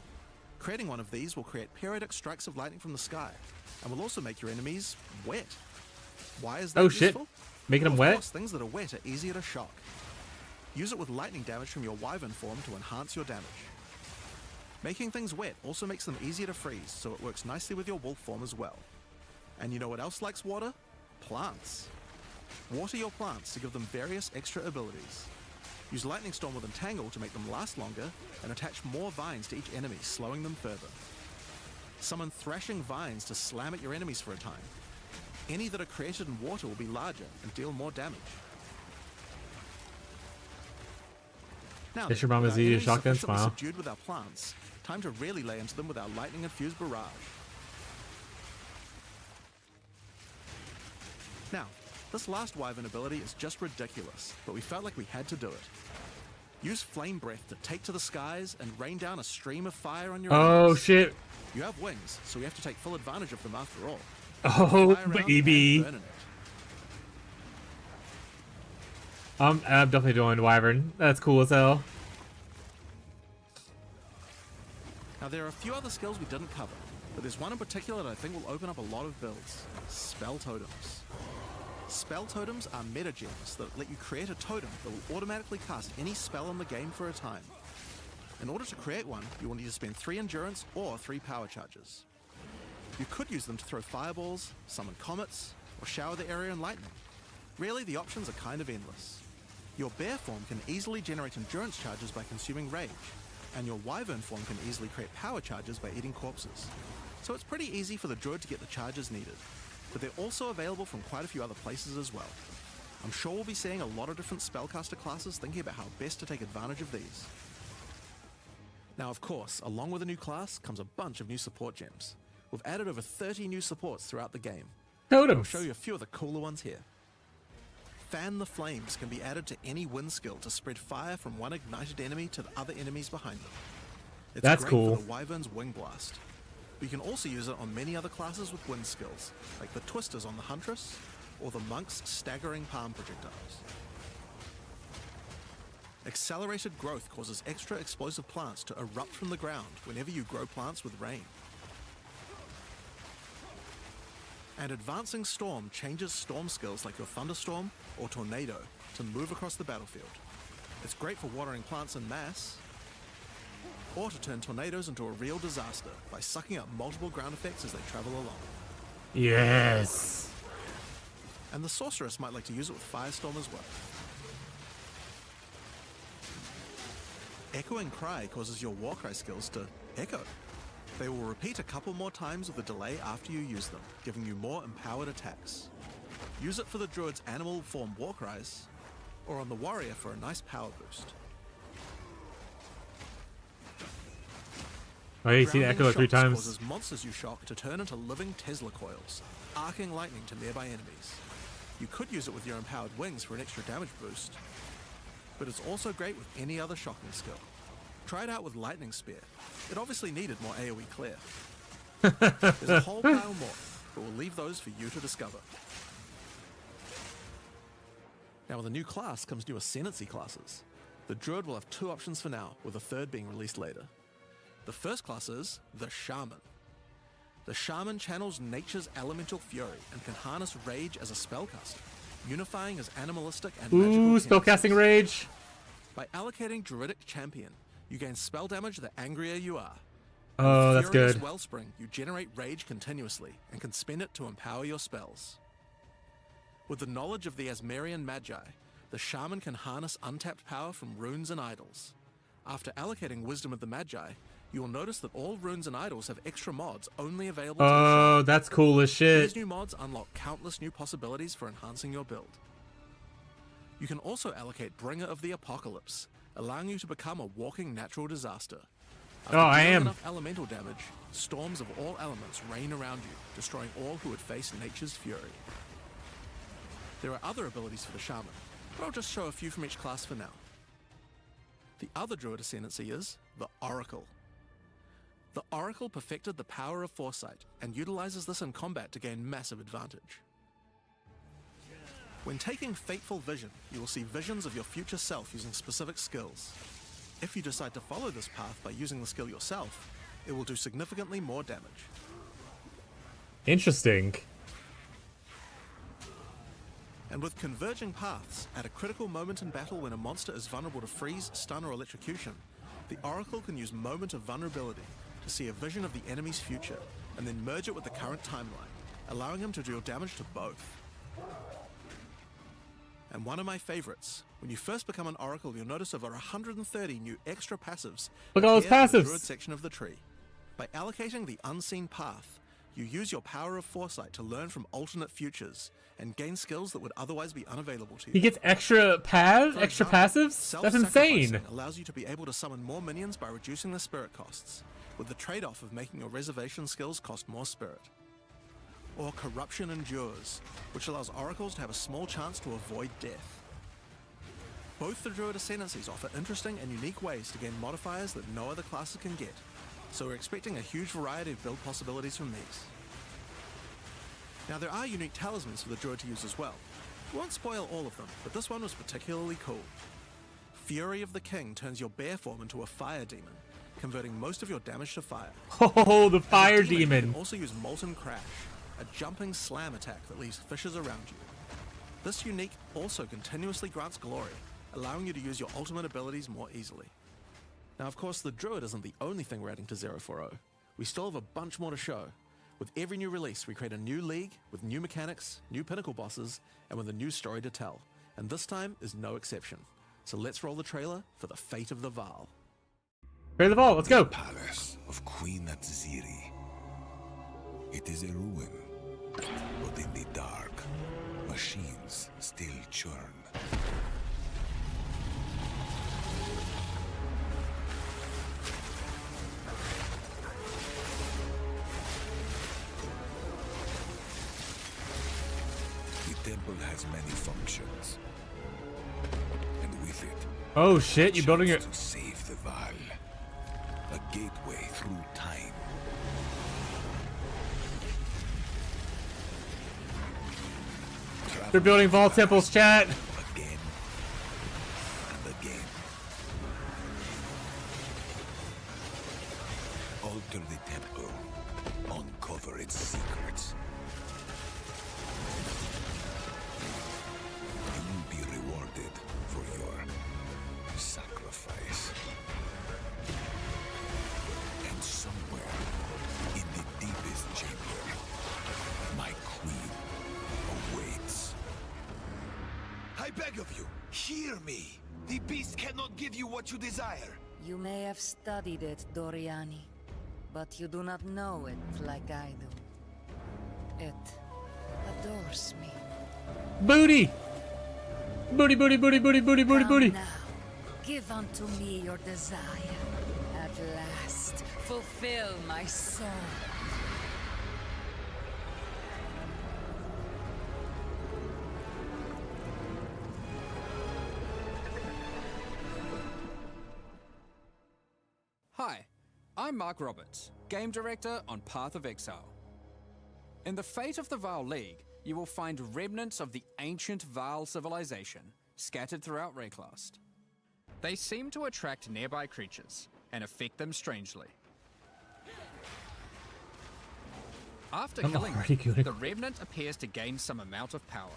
Creating one of these will create periodic strikes of lightning from the sky, and will also make your enemies wet. Why is that Oh shit. useful? Making them Well, of wet? course, things that are wet are easier to shock. Use it with lightning damage from your Wyvern form to enhance your damage. Making things wet also makes them easier to freeze, so it works nicely with your wolf form as well. And you know what else likes water? Plants. Water your plants to give them various extra abilities. Use Lightning Storm with Entangle to make them last longer, and attach more vines to each enemy, slowing them further. Summon Thrashing Vines to slam at your enemies for a time. Any that are created in water will be larger and deal more damage. Now, Yes, your then, mom with is our a enemies shotgun sufficiently smile. subdued with our plants, time to really lay into them with our lightning-infused barrage. Now, this last Wyvern ability is just ridiculous, but we felt like we had to do it. Use Flame Breath to take to the skies and rain down a stream of fire on your Oh enemies. shit. You have wings, so we have to take full advantage of them after all. Oh Fly around baby. and burn in it. I'm definitely doing Wyvern. That's cool as hell. Now there are a few other skills we didn't cover, but there's one in particular that I think will open up a lot of builds. Spell Totems. Spell Totems are meta gems that let you create a totem that will automatically cast any spell in the game for a time. In order to create one, you will need to spend 3 endurance or 3 power charges. You could use them to throw fireballs, summon comets, or shower the area in lightning. Really, the options are kind of endless. Your bear form can easily generate endurance charges by consuming rage, and your wyvern form can easily create power charges by eating corpses. so it's pretty easy for the Druid to get the charges needed. But they're also available from quite a few other places as well. I'm sure we'll be seeing a lot of different spellcaster classes thinking about how best to take advantage of these. Now of course, along with a new class comes a bunch of new support gems. We've added over 30 new supports throughout the game. I'll Totems. show you a few of the cooler ones here. Fan the Flames can be added to any wind skill to spread fire from one ignited enemy to the other enemies behind them. It's That's great cool. for the Wyvern's Wing Blast. But you can also use it on many other classes with wind skills, like the Twisters on the Huntress, or the Monk's Staggering Palm Projectiles. Accelerated growth causes extra explosive plants to erupt from the ground whenever you grow plants with rain. And Advancing Storm changes storm skills like your Thunderstorm or Tornado to move across the battlefield. It's great for watering plants en masse, or to turn tornadoes into a real disaster by sucking up multiple ground effects as they travel along. Yes. And the Sorceress might like to use it with Firestorm as well. Echoing Cry causes your Warcry skills to echo. They will repeat a couple more times with a delay after you use them, giving you more empowered attacks. Use it for the Druid's animal form Warcries, or on the Warrior for a nice power boost. Oh, you see the Grounding echo 3 shocks times. causes monsters you shock to turn into living Tesla coils, arcing lightning to nearby enemies. You could use it with your empowered wings for an extra damage boost, but it's also great with any other shocking skill. Try it out with Lightning Spear. It obviously needed more AoE clear. There's a whole pile more, but we'll leave those for you to discover. Now with a new class comes new Ascendancy classes. The Druid will have 2 options for now, with a third being released later. The first class is the Shaman. The Shaman channels nature's elemental fury and can harness rage as a spellcaster, unifying as animalistic and magical Ooh, spellcasting tendencies. rage. By allocating Druidic Champion, you gain spell damage the angrier you are. Oh, that's Furious good. Wellspring, you generate rage continuously and can spend it to empower your spells. With the knowledge of the Asmerian Magi, the Shaman can harness untapped power from runes and idols. After allocating Wisdom of the Magi, you will notice that all runes and idols have extra mods only available to the Oh, Shaman. that's cool as These shit. new mods unlock countless new possibilities for enhancing your build. You can also allocate Bringer of the Apocalypse, allowing you to become a walking natural disaster. After Oh, I dealing am. enough elemental damage, storms of all elements rain around you, destroying all who would face nature's fury. There are other abilities for the Shaman, but I'll just show a few from each class for now. The other Druid Ascendancy is the Oracle. The Oracle perfected the power of foresight and utilizes this in combat to gain massive advantage. When taking Fateful Vision, you will see visions of your future self using specific skills. If you decide to follow this path by using the skill yourself, it will do significantly more damage. Interesting. And with Converging Paths, at a critical moment in battle when a monster is vulnerable to freeze, stun, or electrocution, the Oracle can use Moment of Vulnerability to see a vision of the enemy's future, and then merge it with the current timeline, allowing him to deal damage to both. And one of my favorites, when you first become an Oracle, you'll notice over 130 new extra passives Look at all those appear in the passives. Druid section of the tree. By allocating the Unseen Path, you use your power of foresight to learn from alternate futures and gain skills that would otherwise be unavailable to you. He gets extra For extra example, passives? That's self-sacrificing insane. allows you to be able to summon more minions by reducing the spirit costs, with the trade-off of making your reservation skills cost more spirit. Or Corruption Endures, which allows oracles to have a small chance to avoid death. Both the Druid Ascendancies offer interesting and unique ways to gain modifiers that no other classes can get, so we're expecting a huge variety of build possibilities from these. Now there are unique talismans for the Druid to use as well. We won't spoil all of them, but this one was particularly cool. Fury of the King turns your bear form into a fire demon, converting most of your damage to fire. Oh, the As a fire You demon. can also use Molten Crash, a jumping slam attack that leaves fissures around you. This unique also continuously grants glory, allowing you to use your ultimate abilities more easily. Now of course the Druid isn't the only thing we're adding to 040. We still have a bunch more to show. With every new release, we create a new league with new mechanics, new pinnacle bosses, and with a new story to tell. And this time is no exception. So let's roll the trailer for the Fate of the Vaal. Ready the vault, let's go. Palace of Queen Atziri. It is a ruin, but in the dark, machines still churn. The temple has many functions, and with it, Oh shit, you building your... to save the Val, a gateway through time. They're building Vaal temples, chat! Again and again. Alter the temple, uncover its secrets. You will be rewarded for your sacrifice. And somewhere in the deepest chamber, my queen awaits. I beg of you, hear me. The beast cannot give you what you desire. You may have studied it, Doriani, but you do not know it like I do. It adores me. Booty! Booty, booty, booty, booty, booty, booty, Come booty! now, give unto me your desire. At last, fulfill my soul. Hi, I'm Mark Roberts, Game Director on Path of Exile. In the Fate of the Vaal League, you will find remnants of the ancient Vaal civilization scattered throughout Rayclast. They seem to attract nearby creatures and affect them strangely. After I'm killing already them, good. the remnant appears to gain some amount of power,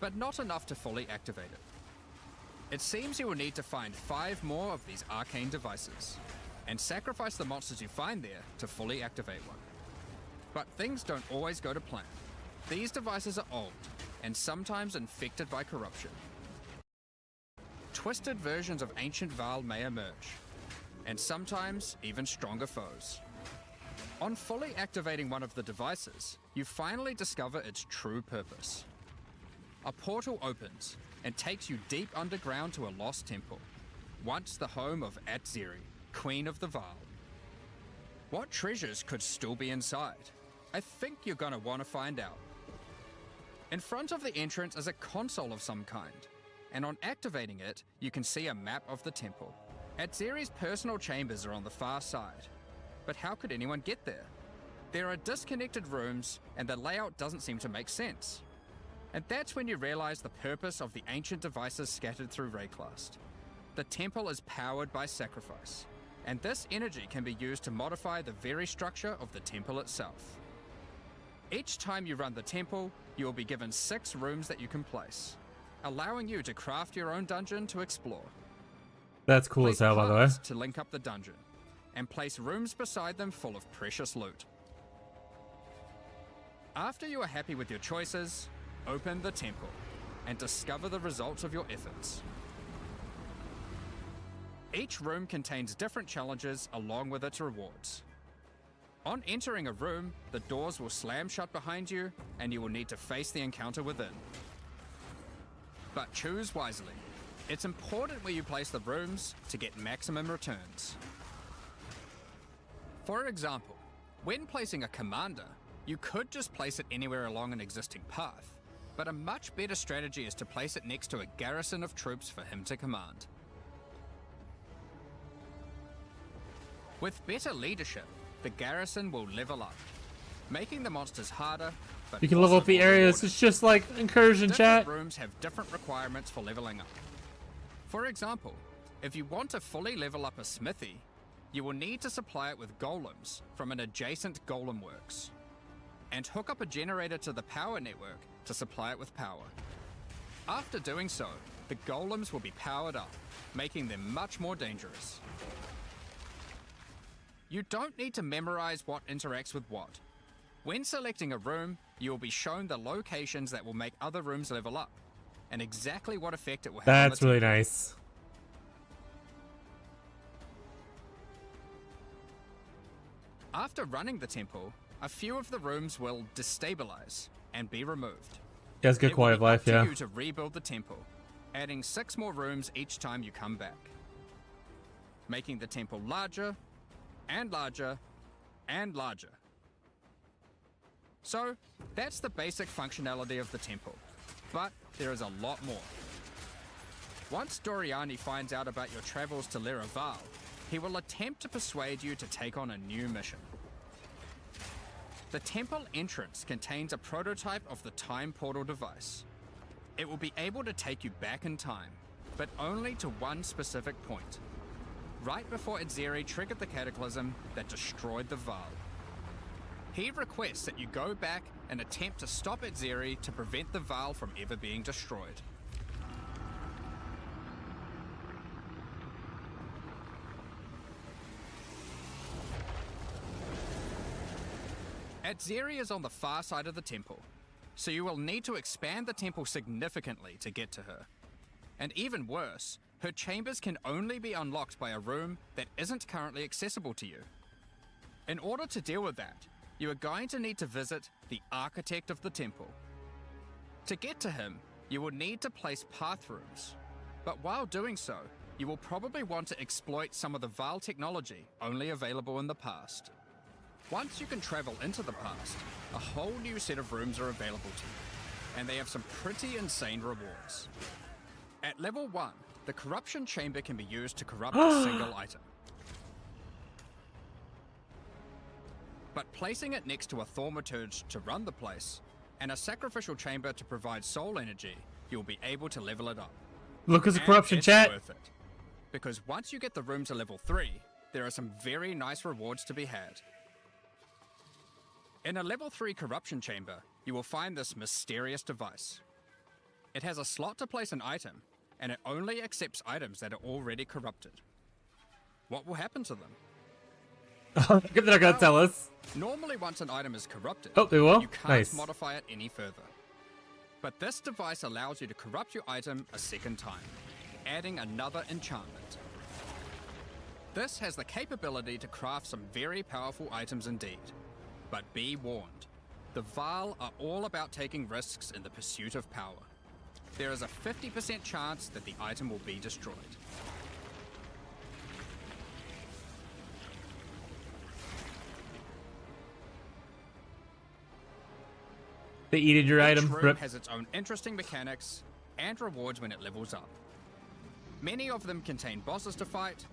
but not enough to fully activate it. It seems you will need to find 5 more of these arcane devices, and sacrifice the monsters you find there to fully activate one. But things don't always go to plan. These devices are old, and sometimes infected by corruption. Twisted versions of ancient Vaal may emerge, and sometimes even stronger foes. On fully activating one of the devices, you finally discover its true purpose. A portal opens and takes you deep underground to a lost temple, once the home of Atziri, Queen of the Vaal. What treasures could still be inside? I think you're gonna want to find out. In front of the entrance is a console of some kind, and on activating it, you can see a map of the temple. Atziri's personal chambers are on the far side, but how could anyone get there? There are disconnected rooms, and the layout doesn't seem to make sense. And that's when you realize the purpose of the ancient devices scattered through Rayclast. The temple is powered by sacrifice, and this energy can be used to modify the very structure of the temple itself. Each time you run the temple, you will be given 6 rooms that you can place, allowing you to craft your own dungeon to explore. That's cool as Place hell, by the way. paths to link up the dungeon, and place rooms beside them full of precious loot. After you are happy with your choices, open the temple and discover the results of your efforts. Each room contains different challenges along with its rewards. On entering a room, the doors will slam shut behind you and you will need to face the encounter within. But choose wisely. It's important where you place the rooms to get maximum returns. For example, when placing a commander, you could just place it anywhere along an existing path, but a much better strategy is to place it next to a garrison of troops for him to command. With better leadership, the garrison will level up, making the monsters harder, but You can level also up the more areas. rewarding. It's just like incursion, Different chat. rooms have different requirements for leveling up. For example, if you want to fully level up a smithy, you will need to supply it with golems from an adjacent golem works, and hook up a generator to the power network to supply it with power. After doing so, the golems will be powered up, making them much more dangerous. You don't need to memorize what interacts with what. When selecting a room, you will be shown the locations that will make other rooms level up, and exactly what effect it will have on the That's really temple. nice. After running the temple, a few of the rooms will destabilize and be removed. Yeah, it's good It will quality of be life, up to yeah. you to rebuild the temple, adding 6 more rooms each time you come back, making the temple larger and larger and larger. So, that's the basic functionality of the temple, but there is a lot more. Once Doriani finds out about your travels to Leraval, he will attempt to persuade you to take on a new mission. The temple entrance contains a prototype of the time portal device. It will be able to take you back in time, but only to one specific point, right before Itzeri triggered the cataclysm that destroyed the Val. He requests that you go back and attempt to stop Itzeri to prevent the Val from ever being destroyed. Itzeri is on the far side of the temple, so you will need to expand the temple significantly to get to her. And even worse, her chambers can only be unlocked by a room that isn't currently accessible to you. In order to deal with that, you are going to need to visit the architect of the temple. To get to him, you will need to place path rooms, but while doing so, you will probably want to exploit some of the Val technology only available in the past. Once you can travel into the past, a whole new set of rooms are available to you, and they have some pretty insane rewards. At level 1, the corruption chamber can be used to corrupt a single item. But placing it next to a thaumaturge to run the place, and a sacrificial chamber to provide soul energy, you'll be able to level it up. Look, it's a And corruption it's chat. worth it. Because once you get the room to level 3, there are some very nice rewards to be had. In a level 3 corruption chamber, you will find this mysterious device. It has a slot to place an item, and it only accepts items that are already corrupted. What will happen to them? They're not gonna tell us. Normally once an item is corrupted, Oh, they will? you can't Nice. modify it any further. But this device allows you to corrupt your item a second time, adding another enchantment. This has the capability to craft some very powerful items indeed. But be warned, the Val are all about taking risks in the pursuit of power. There is a 50% chance that the item will be destroyed. They eated your Each item. room Rip. has its own interesting mechanics and rewards when it levels up. Many of them contain bosses to fight,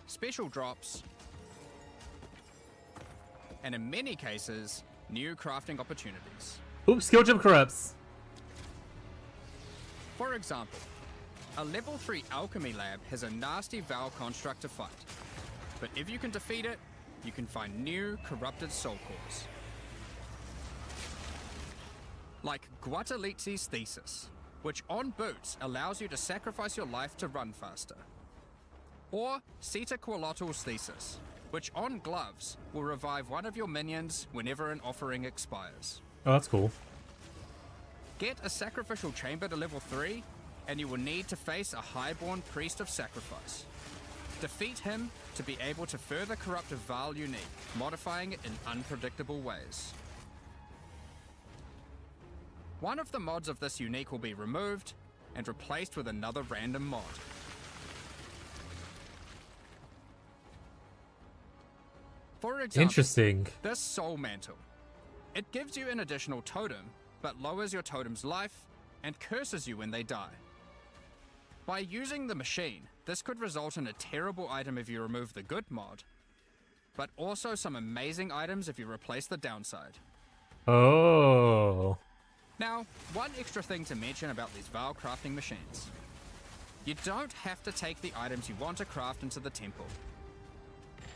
special drops, and in many cases, new crafting opportunities. Oops, skill jump corrupts. For example, a level 3 alchemy lab has a nasty Val construct to fight, but if you can defeat it, you can find new corrupted soul cores. Like Guatalizi's thesis, which on boots allows you to sacrifice your life to run faster. Or Sita Qualottl's thesis, which on gloves will revive one of your minions whenever an offering expires. Oh, that's cool. Get a sacrificial chamber to level 3, and you will need to face a highborn priest of sacrifice. Defeat him to be able to further corrupt a Val unique, modifying it in unpredictable ways. One of the mods of this unique will be removed and replaced with another random mod. For example, Interesting. this soul mantle. It gives you an additional totem, but lowers your totem's life and curses you when they die. By using the machine, this could result in a terrible item if you remove the good mod, but also some amazing items if you replace the downside. Oh. Now, one extra thing to mention about these Val crafting machines. You don't have to take the items you want to craft into the temple.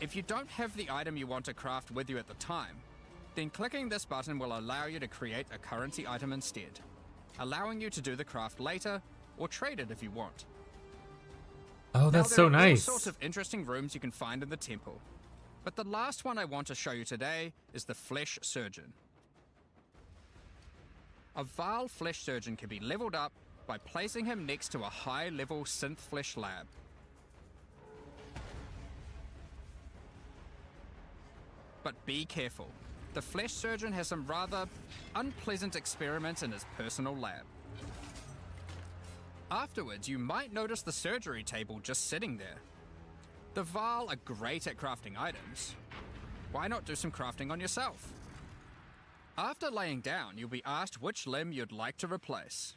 If you don't have the item you want to craft with you at the time, then clicking this button will allow you to create a currency item instead, allowing you to do the craft later or trade it if you want. Oh, that's now, so there are nice. all sorts of interesting rooms you can find in the temple, but the last one I want to show you today is the Flesh Surgeon. A Val Flesh Surgeon can be leveled up by placing him next to a high-level synth flesh lab. But be careful. the Flesh Surgeon has some rather unpleasant experiments in his personal lab. Afterwards, you might notice the surgery table just sitting there. The Varl are great at crafting items. Why not do some crafting on yourself? After laying down, you'll be asked which limb you'd like to replace.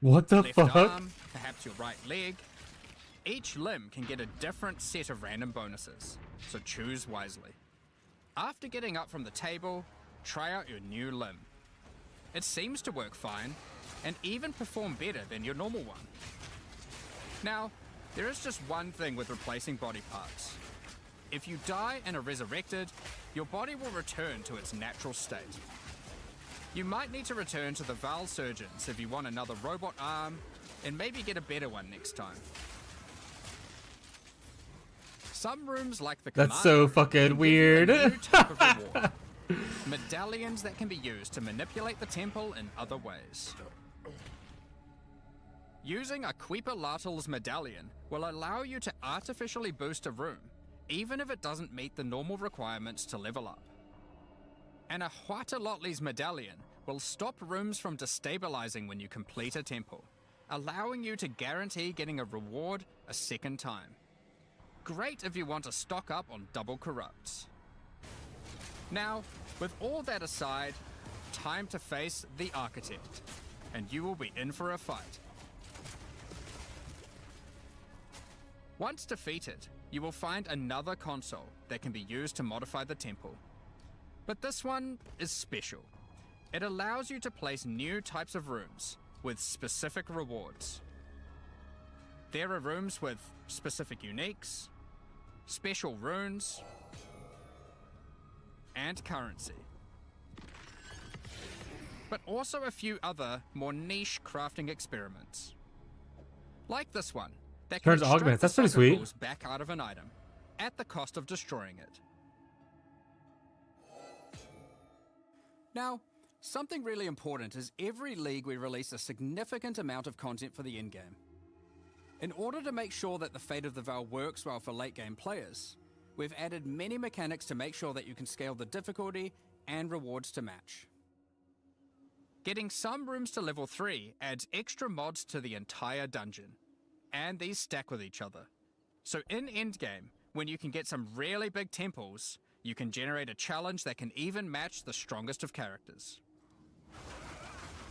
What the Left fuck? arm, perhaps your right leg. Each limb can get a different set of random bonuses, so choose wisely. After getting up from the table, try out your new limb. It seems to work fine, and even perform better than your normal one. Now, there is just one thing with replacing body parts. If you die and are resurrected, your body will return to its natural state. You might need to return to the Varl Surgeons if you want another robot arm, and maybe get a better one next time. Some rooms like the That's command so room fucking can give you weird. a new type of reward. Medallions that can be used to manipulate the temple in other ways. Using a Queeper-Lartal's medallion will allow you to artificially boost a room, even if it doesn't meet the normal requirements to level up. And a Huatalotli's medallion will stop rooms from destabilizing when you complete a temple, allowing you to guarantee getting a reward a second time. Great if you want to stock up on double corrupts. Now, with all that aside, time to face the Architect, and you will be in for a fight. Once defeated, you will find another console that can be used to modify the temple. But this one is special. It allows you to place new types of rooms with specific rewards. There are rooms with specific uniques, special runes, and currency. But also a few other, more niche crafting experiments. Like this one, that can Turns extract augments, the that's pretty soccer sweet. balls back out of an item, at the cost of destroying it. Now, something really important is every league we release a significant amount of content for the in-game. In order to make sure that the Fate of the Veil works well for late-game players, we've added many mechanics to make sure that you can scale the difficulty and rewards to match. Getting some rooms to level 3 adds extra mods to the entire dungeon, and these stack with each other. So in endgame, when you can get some really big temples, you can generate a challenge that can even match the strongest of characters.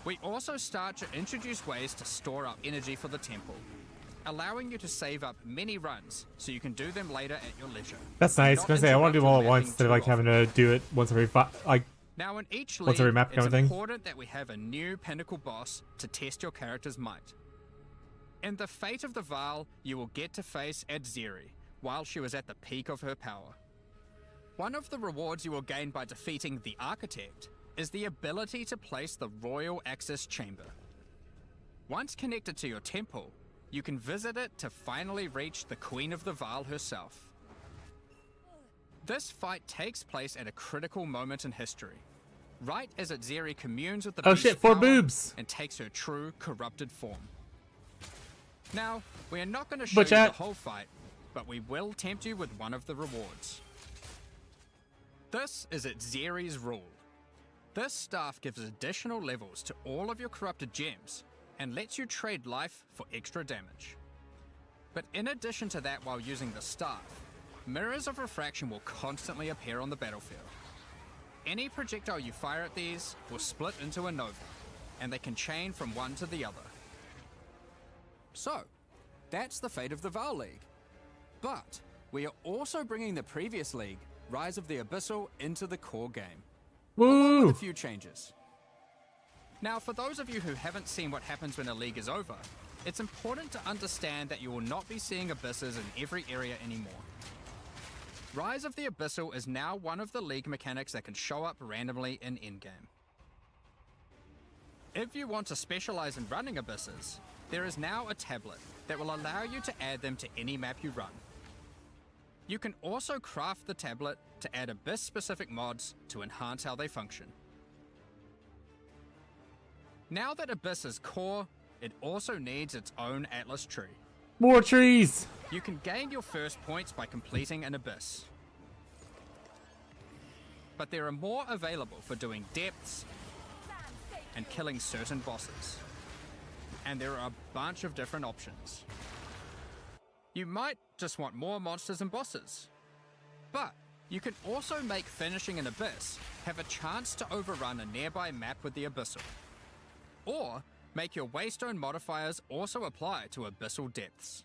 We also start to introduce ways to store up energy for the temple, allowing you to save up many runs so you can do them later at your leisure. That's nice. I was Not gonna say I want to do them all at interrupt your once mapping instead of too like having to do it once every Now in each Once every league, map kind it's of thing. important that we have a new pinnacle boss to test your character's might. In the Fate of the Varl, you will get to face Adzeri while she was at the peak of her power. One of the rewards you will gain by defeating the Architect is the ability to place the Royal Access Chamber. Once connected to your temple, you can visit it to finally reach the Queen of the Varl herself. This fight takes place at a critical moment in history, right as Adzeri communes with the Oh beast's shit, 4 power boobs. and takes her true corrupted form. Now, we are not going to show But you the chat- whole fight, but we will tempt you with one of the rewards. This is Adzeri's rule. This staff gives additional levels to all of your corrupted gems and lets you trade life for extra damage. But in addition to that, while using the staff, mirrors of refraction will constantly appear on the battlefield. Any projectile you fire at these will split into a nova, and they can chain from one to the other. So, that's the Fate of the Varl League. But we are also bringing the previous league, Rise of the Abyssal, into the core game, along with Woo! a few changes. Now, for those of you who haven't seen what happens when a league is over, it's important to understand that you will not be seeing abysses in every area anymore. Rise of the Abyssal is now one of the league mechanics that can show up randomly in endgame. If you want to specialize in running abysses, there is now a tablet that will allow you to add them to any map you run. You can also craft the tablet to add abyss-specific mods to enhance how they function. Now that Abyss is core, it also needs its own Atlas tree. More trees! You can gain your first points by completing an Abyss. but there are more available for doing depths and killing certain bosses. And there are a bunch of different options. You might just want more monsters and bosses, but you can also make finishing an abyss have a chance to overrun a nearby map with the abyssal. Or make your waystone modifiers also apply to abyssal depths.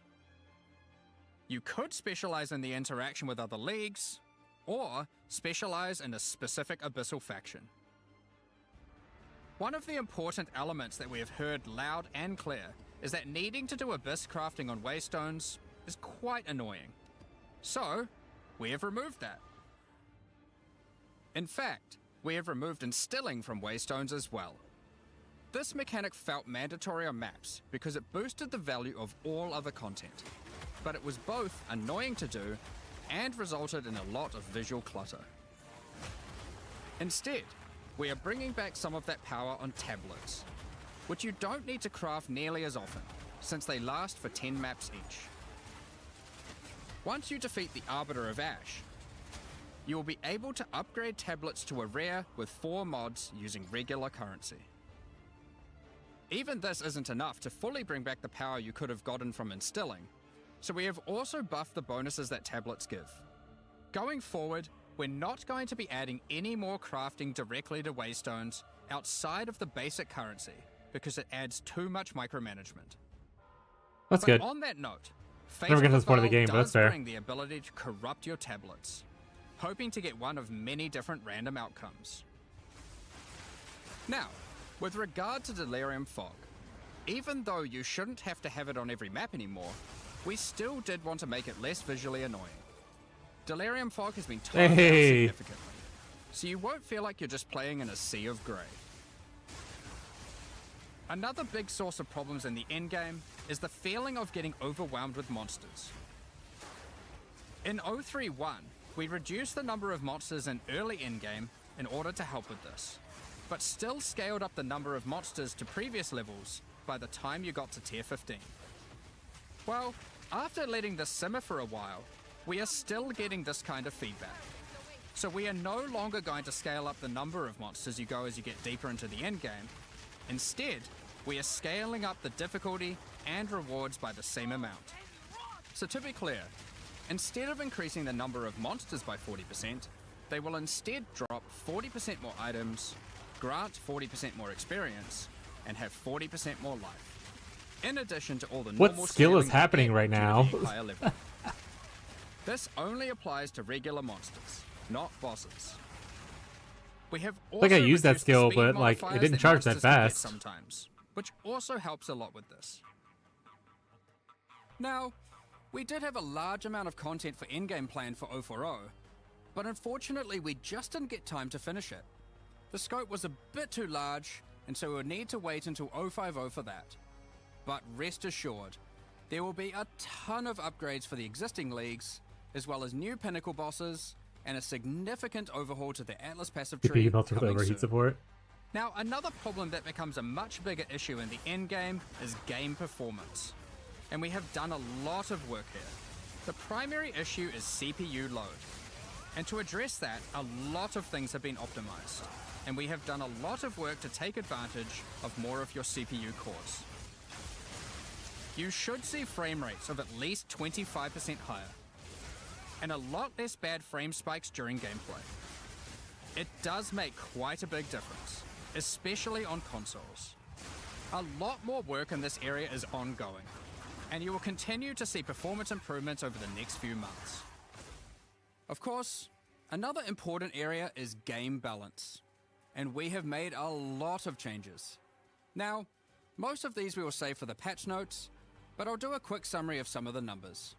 You could specialize in the interaction with other leagues, or specialize in a specific abyssal faction. One of the important elements that we have heard loud and clear is that needing to do abyss crafting on waystones is quite annoying. So, we have removed that. In fact, we have removed instilling from waystones as well. This mechanic felt mandatory on maps because it boosted the value of all other content, but it was both annoying to do and resulted in a lot of visual clutter. Instead, we are bringing back some of that power on tablets, which you don't need to craft nearly as often, since they last for 10 maps each. Once you defeat the Arbiter of Ash, you will be able to upgrade tablets to a rare with 4 mods using regular currency. Even this isn't enough to fully bring back the power you could have gotten from instilling, so we have also buffed the bonuses that tablets give. Going forward, we're not going to be adding any more crafting directly to waystones outside of the basic currency, because it adds too much micromanagement. That's But good. on that note, Fate Never of get to the this part of the File game, but that's does fair. bring the ability to corrupt your tablets, hoping to get one of many different random outcomes. Now, with regard to Delirium Fog, even though you shouldn't have to have it on every map anymore, we still did want to make it less visually annoying. Delirium Fog has been toned down Hey. significantly, so you won't feel like you're just playing in a sea of grey. Another big source of problems in the endgame is the feeling of getting overwhelmed with monsters. In 031, we reduced the number of monsters in early endgame in order to help with this, but still scaled up the number of monsters to previous levels by the time you got to tier 15. Well, after letting this simmer for a while, we are still getting this kind of feedback. So we are no longer going to scale up the number of monsters you go as you get deeper into the endgame. Instead, we are scaling up the difficulty and rewards by the same amount. So to be clear, instead of increasing the number of monsters by 40%, they will instead drop 40% more items, grant 40% more experience, and have 40% more life. In addition to all the normal What skill is scaling happening you get right due to now? being higher level. This only applies to regular monsters, not bosses. We have also Like I used that reduced the skill, speed but like it modifiers didn't charge that monsters can get fast. sometimes, which also helps a lot with this. Now, we did have a large amount of content for endgame planned for 040, but unfortunately we just didn't get time to finish it. The scope was a bit too large, and so we would need to wait until 050 for that. But rest assured, there will be a ton of upgrades for the existing leagues, as well as new pinnacle bosses, and a significant overhaul to the Atlas passive tree PP melts with coming overheat soon. support. Now, another problem that becomes a much bigger issue in the endgame is game performance. And we have done a lot of work here. The primary issue is CPU load. And to address that, a lot of things have been optimized. And we have done a lot of work to take advantage of more of your CPU cores. You should see frame rates of at least 25% higher, and a lot less bad frame spikes during gameplay. It does make quite a big difference, especially on consoles. A lot more work in this area is ongoing, and you will continue to see performance improvements over the next few months. Of course, another important area is game balance, and we have made a lot of changes. Now, most of these we will save for the patch notes, but I'll do a quick summary of some of the numbers.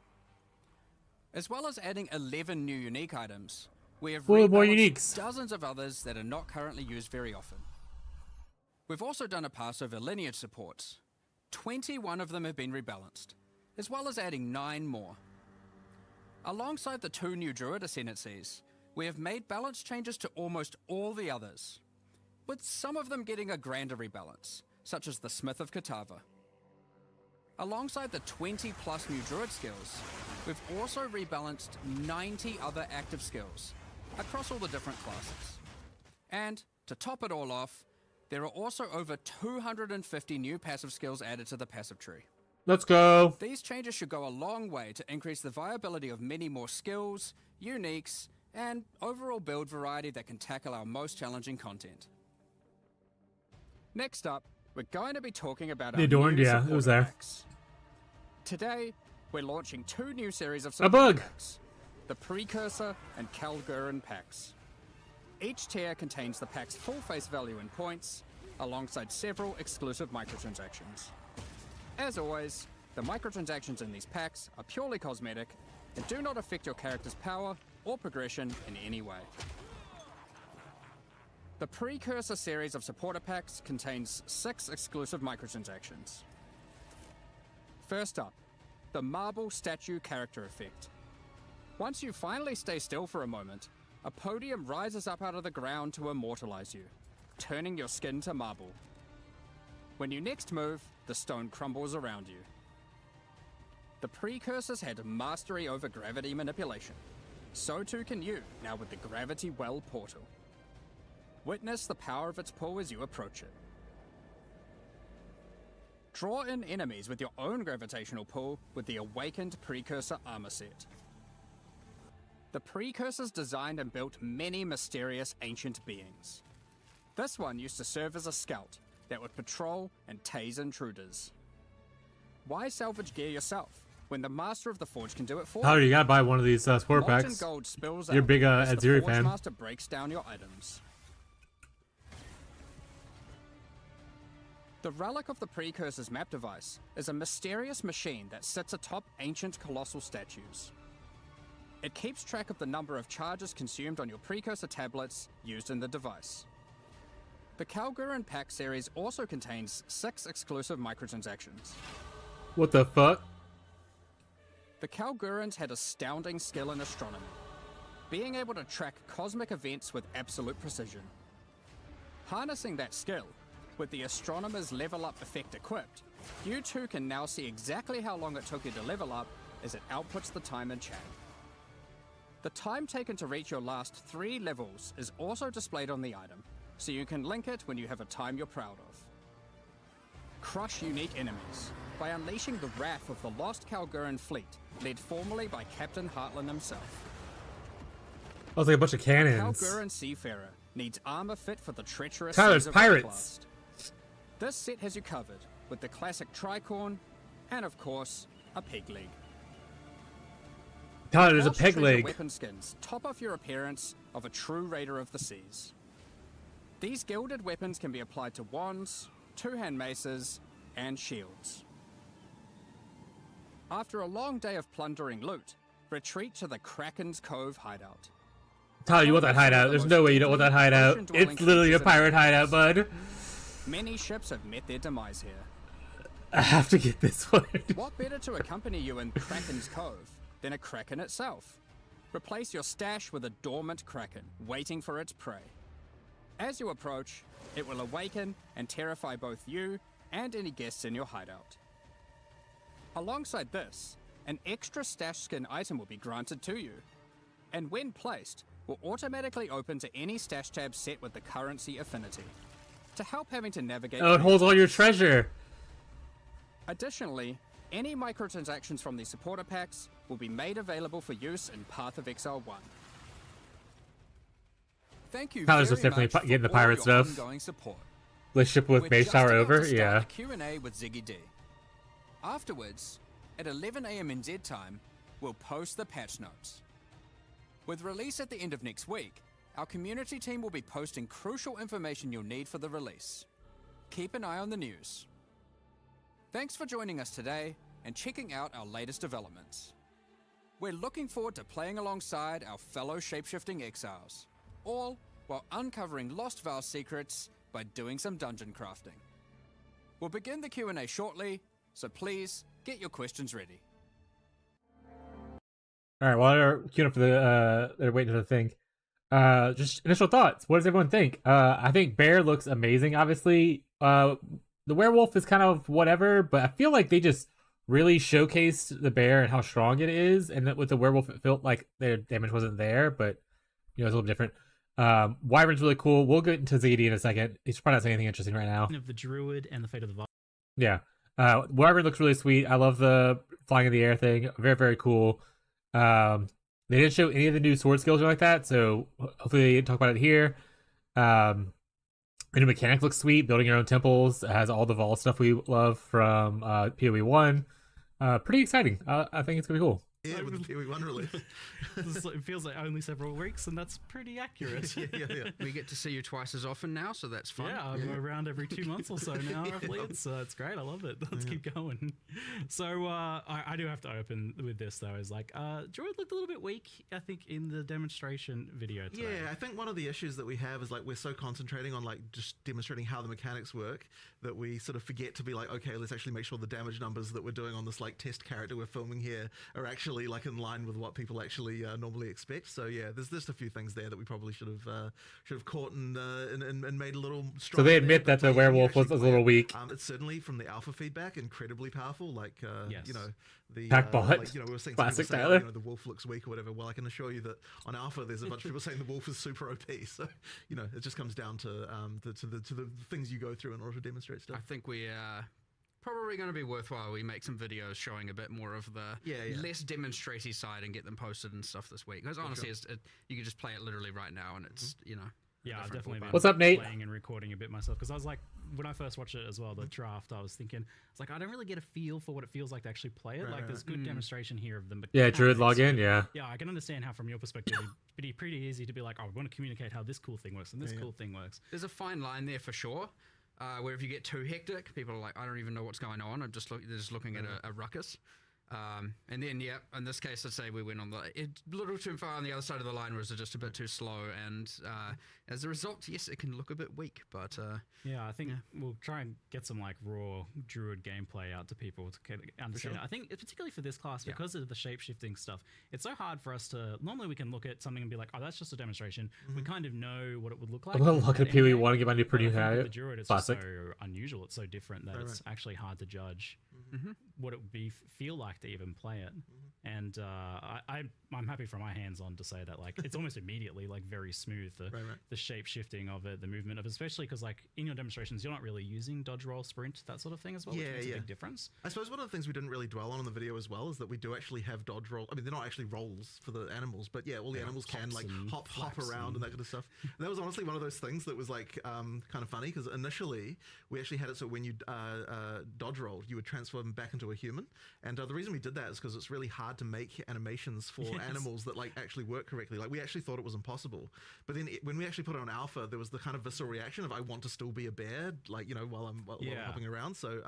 As well as adding 11 new unique items, we have Whoa, more rebalanced uniques. dozens of others that are not currently used very often. We've also done a pass over lineage supports. 21 of them have been rebalanced, as well as adding 9 more. Alongside the 2 new Druid ascendancies, we have made balance changes to almost all the others, with some of them getting a grander rebalance, such as the Smith of Katava. Alongside the 20 plus new Druid skills, we've also rebalanced 90 other active skills, across all the different classes. And to top it all off, there are also over 250 new passive skills added to the passive tree. Let's go. These changes should go a long way to increase the viability of many more skills, uniques, and overall build variety that can tackle our most challenging content. Next up, we're going to be talking about The our Adorned, new yeah, it supporter was there. packs. Today, we're launching 2 new series of A supporter bug. packs, the Precursor and Kalgurin packs. Each tier contains the pack's full face value in points, alongside several exclusive microtransactions. As always, the microtransactions in these packs are purely cosmetic and do not affect your character's power or progression in any way. The Precursor series of supporter packs contains 6 exclusive microtransactions. First up, the Marble Statue Character Effect. Once you finally stay still for a moment, a podium rises up out of the ground to immortalize you, turning your skin to marble. When you next move, the stone crumbles around you. The Precursors had mastery over gravity manipulation. So too can you, now with the Gravity Well portal. Witness the power of its pull as you approach it. Draw in enemies with your own gravitational pull with the Awakened Precursor armor set. The Precursors designed and built many mysterious ancient beings. This one used to serve as a scout that would patrol and tase intruders. Why salvage gear yourself when the Master of the Forge can do it for How you? do you gotta buy one of these supporter Molten packs? gold spills You're a out big as the Adziri Forge fan. Master breaks down your items. The Relic of the Precursor's map device is a mysterious machine that sits atop ancient colossal statues. It keeps track of the number of charges consumed on your Precursor tablets used in the device. The Kalgurin pack series also contains 6 exclusive microtransactions. What the fuck? The Kalgurins had astounding skill in astronomy, being able to track cosmic events with absolute precision. Harnessing that skill, with the Astronomer's level up effect equipped, you too can now see exactly how long it took you to level up as it outputs the time in chat. The time taken to reach your last 3 levels is also displayed on the item, so you can link it when you have a time you're proud of. Crush unique enemies by unleashing the wrath of the lost Kalgurin fleet, led formerly by Captain Heartland himself. Oh, it's like a bunch of cannons. Kalgurin Seafarer needs armor fit for the treacherous Tyler, seas it's of pirates. Outlast. This set has you covered with the classic tricorn and, of course, a peg leg. Tyler, there's a Lost peg treasure leg. weapon skins top off your appearance of a true raider of the seas. These gilded weapons can be applied to wands, two-hand maces, and shields. After a long day of plundering loot, retreat to the Kraken's Cove hideout. Tyler, you want that hideout? There's no way you don't want that hideout. It's literally a pirate hideout, bud. Many ships have met their demise here. I have to get this one. What better to accompany you in Kraken's Cove than a kraken itself? Replace your stash with a dormant kraken, waiting for its prey. As you approach, it will awaken and terrify both you and any guests in your hideout. Alongside this, an extra stash skin item will be granted to you, and when placed, will automatically open to any stash tab set with the currency affinity, to help having to navigate. Oh, it holds all your treasure. Additionally, any microtransactions from the supporter packs will be made available for use in Path of Exile 1. Thank you Tyler's very definitely much getting the for pirate all your stuff. ongoing support. Relationship with We're Mage just Tower about over? to start Yeah. the Q&A with Ziggy D. Afterwards, at 11 AM NZ time, we'll post the patch notes. With release at the end of next week, our community team will be posting crucial information you'll need for the release. Keep an eye on the news. Thanks for joining us today and checking out our latest developments. We're looking forward to playing alongside our fellow shapeshifting exiles, all while uncovering Lost Val secrets by doing some dungeon crafting. We'll begin the Q&A shortly, so please get your questions ready. All right, while they're queuing up for they're waiting for the thing. Just initial thoughts. What does everyone think? I think Bear looks amazing. Obviously, the werewolf is kind of whatever, but I feel like they just really showcased the bear and how strong it is. And that with the werewolf, it felt like their damage wasn't there. But it's a little different. Wyvern's really cool. We'll get into ZD in a second. He's probably not saying anything interesting right now. Of the Druid and the Fate of the Yeah. Wyvern looks really sweet. I love the flying in the air thing. Very, very cool. They didn't show any of the new sword skills or like that, so hopefully they talk about it here. The new mechanic looks sweet. Building your own temples. It has all the Vol stuff we love from POE1. Pretty exciting. I think it's going to be cool. Yeah, with the POE1 release. It feels like only several weeks, and that's pretty accurate. yeah. We get to see you twice as often now, so that's fun. Yeah, I'm around every 2 months or so now, roughly. It's great. I love it. Let's keep going. So I do have to open with this, though, is like, Druid looked a little bit weak, I think, in the demonstration video today. Yeah, I think one of the issues that we have is like we're so concentrating on like just demonstrating how the mechanics work that we sort of forget to be like, okay, let's actually make sure the damage numbers that we're doing on this like test character we're filming here are actually like in line with what people actually normally expect. So yeah, there's just a few things there that we probably should have caught and made a little stronger. So they admit that the werewolf was a little weak. It's certainly from the alpha feedback incredibly powerful. Like Yes. you know, the Packbot. like, you know, we were saying Classic people saying, Tyler. you know, the wolf looks weak or whatever. Well, I can assure you that on alpha there's a bunch of people saying the wolf is super OP. So you know, it just comes down to the things you go through in order to demonstrate stuff. I think we probably going to be worthwhile. We make some videos showing a bit more of the less demonstratey side and get them posted and stuff this week. Because honestly, you can just play it literally right now, and it's you know. Yeah, I've definitely been What's up, Nate? playing and recording a bit myself, because I was like, when I first watched it as well, the draft, I was thinking, it's like, I don't really get a feel for what it feels like to actually play it. There's good demonstration here of the mechanics. Yeah, Druid login, yeah. Yeah, I can understand how from your perspective it'd be pretty easy to be like, oh, I want to communicate how this cool thing works and this cool thing works. There's a fine line there for sure. Where if you get too hectic, people are like, I don't even know what's going on. I'm just they're just looking at a ruckus. And then, yeah, in this case, I'd say we went on a little too far on the other side of the line, was just a bit too slow. And as a result, yes, it can look a bit weak. But yeah, I think we'll try and get some like raw Druid gameplay out to people to understand it. I think particularly for this class, because of the shape-shifting stuff, it's so hard for us to, normally we can look at something and be like, oh, that's just a demonstration. We kind of know what it would look like. I'm going to look at POE1 and get my new pretty the Druid, it's classic. just so unusual. It's so different that it's actually hard to judge what it would feel like to even play it. And I'm happy for my hands on to say that like it's almost immediately like very smooth, the shape shifting of it, the movement of it, especially because like in your demonstrations you're not really using dodge, roll, sprint, that sort of thing as well, which makes a big difference. I suppose one of the things we didn't really dwell on in the video as well is that we do actually have dodge roll. I mean, they're not actually rolls for the animals, but yeah, all the animals can like hop around and that kind of stuff. And that was honestly one of those things that was like kind of funny, because initially we actually had it so when you dodge rolled, you would transform back into a human. And the reason we did that is because it's really hard to make animations for animals that like actually work correctly. Like we actually thought it was impossible, but then when we actually put it on alpha, there was the kind of visceral reaction of I want to still be a bear, like, you know, while I'm hopping around. So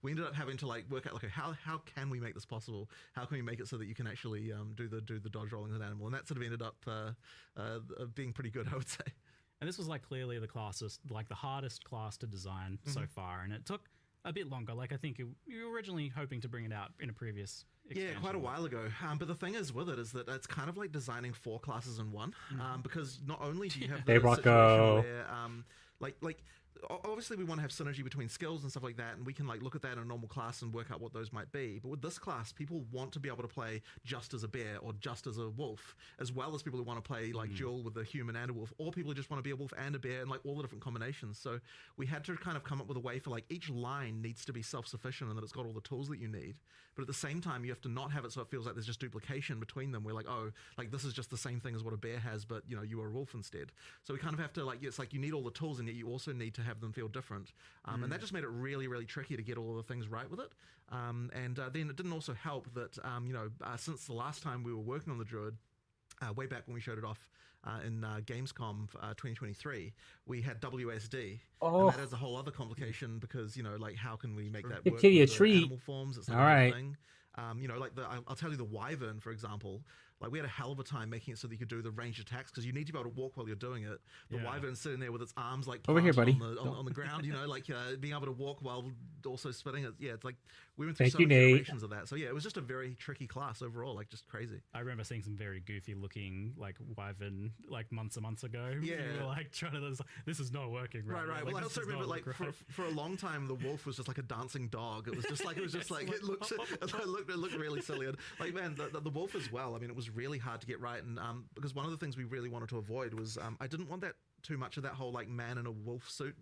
we ended up having to like work out like, okay, how can we make this possible? How can we make it so that you can actually do the dodge rolling as an animal? And that sort of ended up being pretty good, I would say. And this was like clearly the classist, like the hardest class to design so far, and it took a bit longer. Like I think you were originally hoping to bring it out in a previous expansion. Yeah, quite a while ago. But the thing is with it is that it's kind of like designing 4 classes in one, because not only do you have the situation where like obviously we want to have synergy between skills and stuff like that, and we can like look at that in a normal class and work out what those might be. But with this class, people want to be able to play just as a bear or just as a wolf, as well as people who want to play like dual with a human and a wolf, or people who just want to be a wolf and a bear, and like all the different combinations. So we had to kind of come up with a way for like each line needs to be self-sufficient and that it's got all the tools that you need. But at the same time, you have to not have it so it feels like there's just duplication between them. We're like, oh, like this is just the same thing as what a bear has, but you know, you are a wolf instead. So we kind of have to like, it's like you need all the tools, and yet you also need to have them feel different. And that just made it really, really tricky to get all of the things right with it. And then it didn't also help that, you know, since the last time we were working on the Druid, way back when we showed it off in Gamescom 2023, we had WSD. And that is a whole other complication because, you know, like how can we make that work give you a with the treat. animal forms? It's like all right. thing. You know, like I'll tell you the Wyvern, for example. Like we had a hell of a time making it so that you could do the ranged attacks, because you need to be able to walk while you're doing it. The Wyvern's sitting there with its arms like over here, buddy, on the ground. You know, like being able to walk while also spinning it. Yeah, it's like we went through Thank so you, many Nate. iterations of that. So yeah, it was just a very tricky class overall. Like just crazy. I remember seeing some very goofy looking like Wyvern like months and months ago. Yeah, you were like trying to. This is not working. Right. Like, Well, I also remember like for a long time the wolf was just like a dancing dog. It was just like it looked really silly. And, like man, the wolf as well. I mean, it was was really hard to get right, and because one of the things we really wanted to avoid was I didn't want that too much of that whole like man in a wolf suit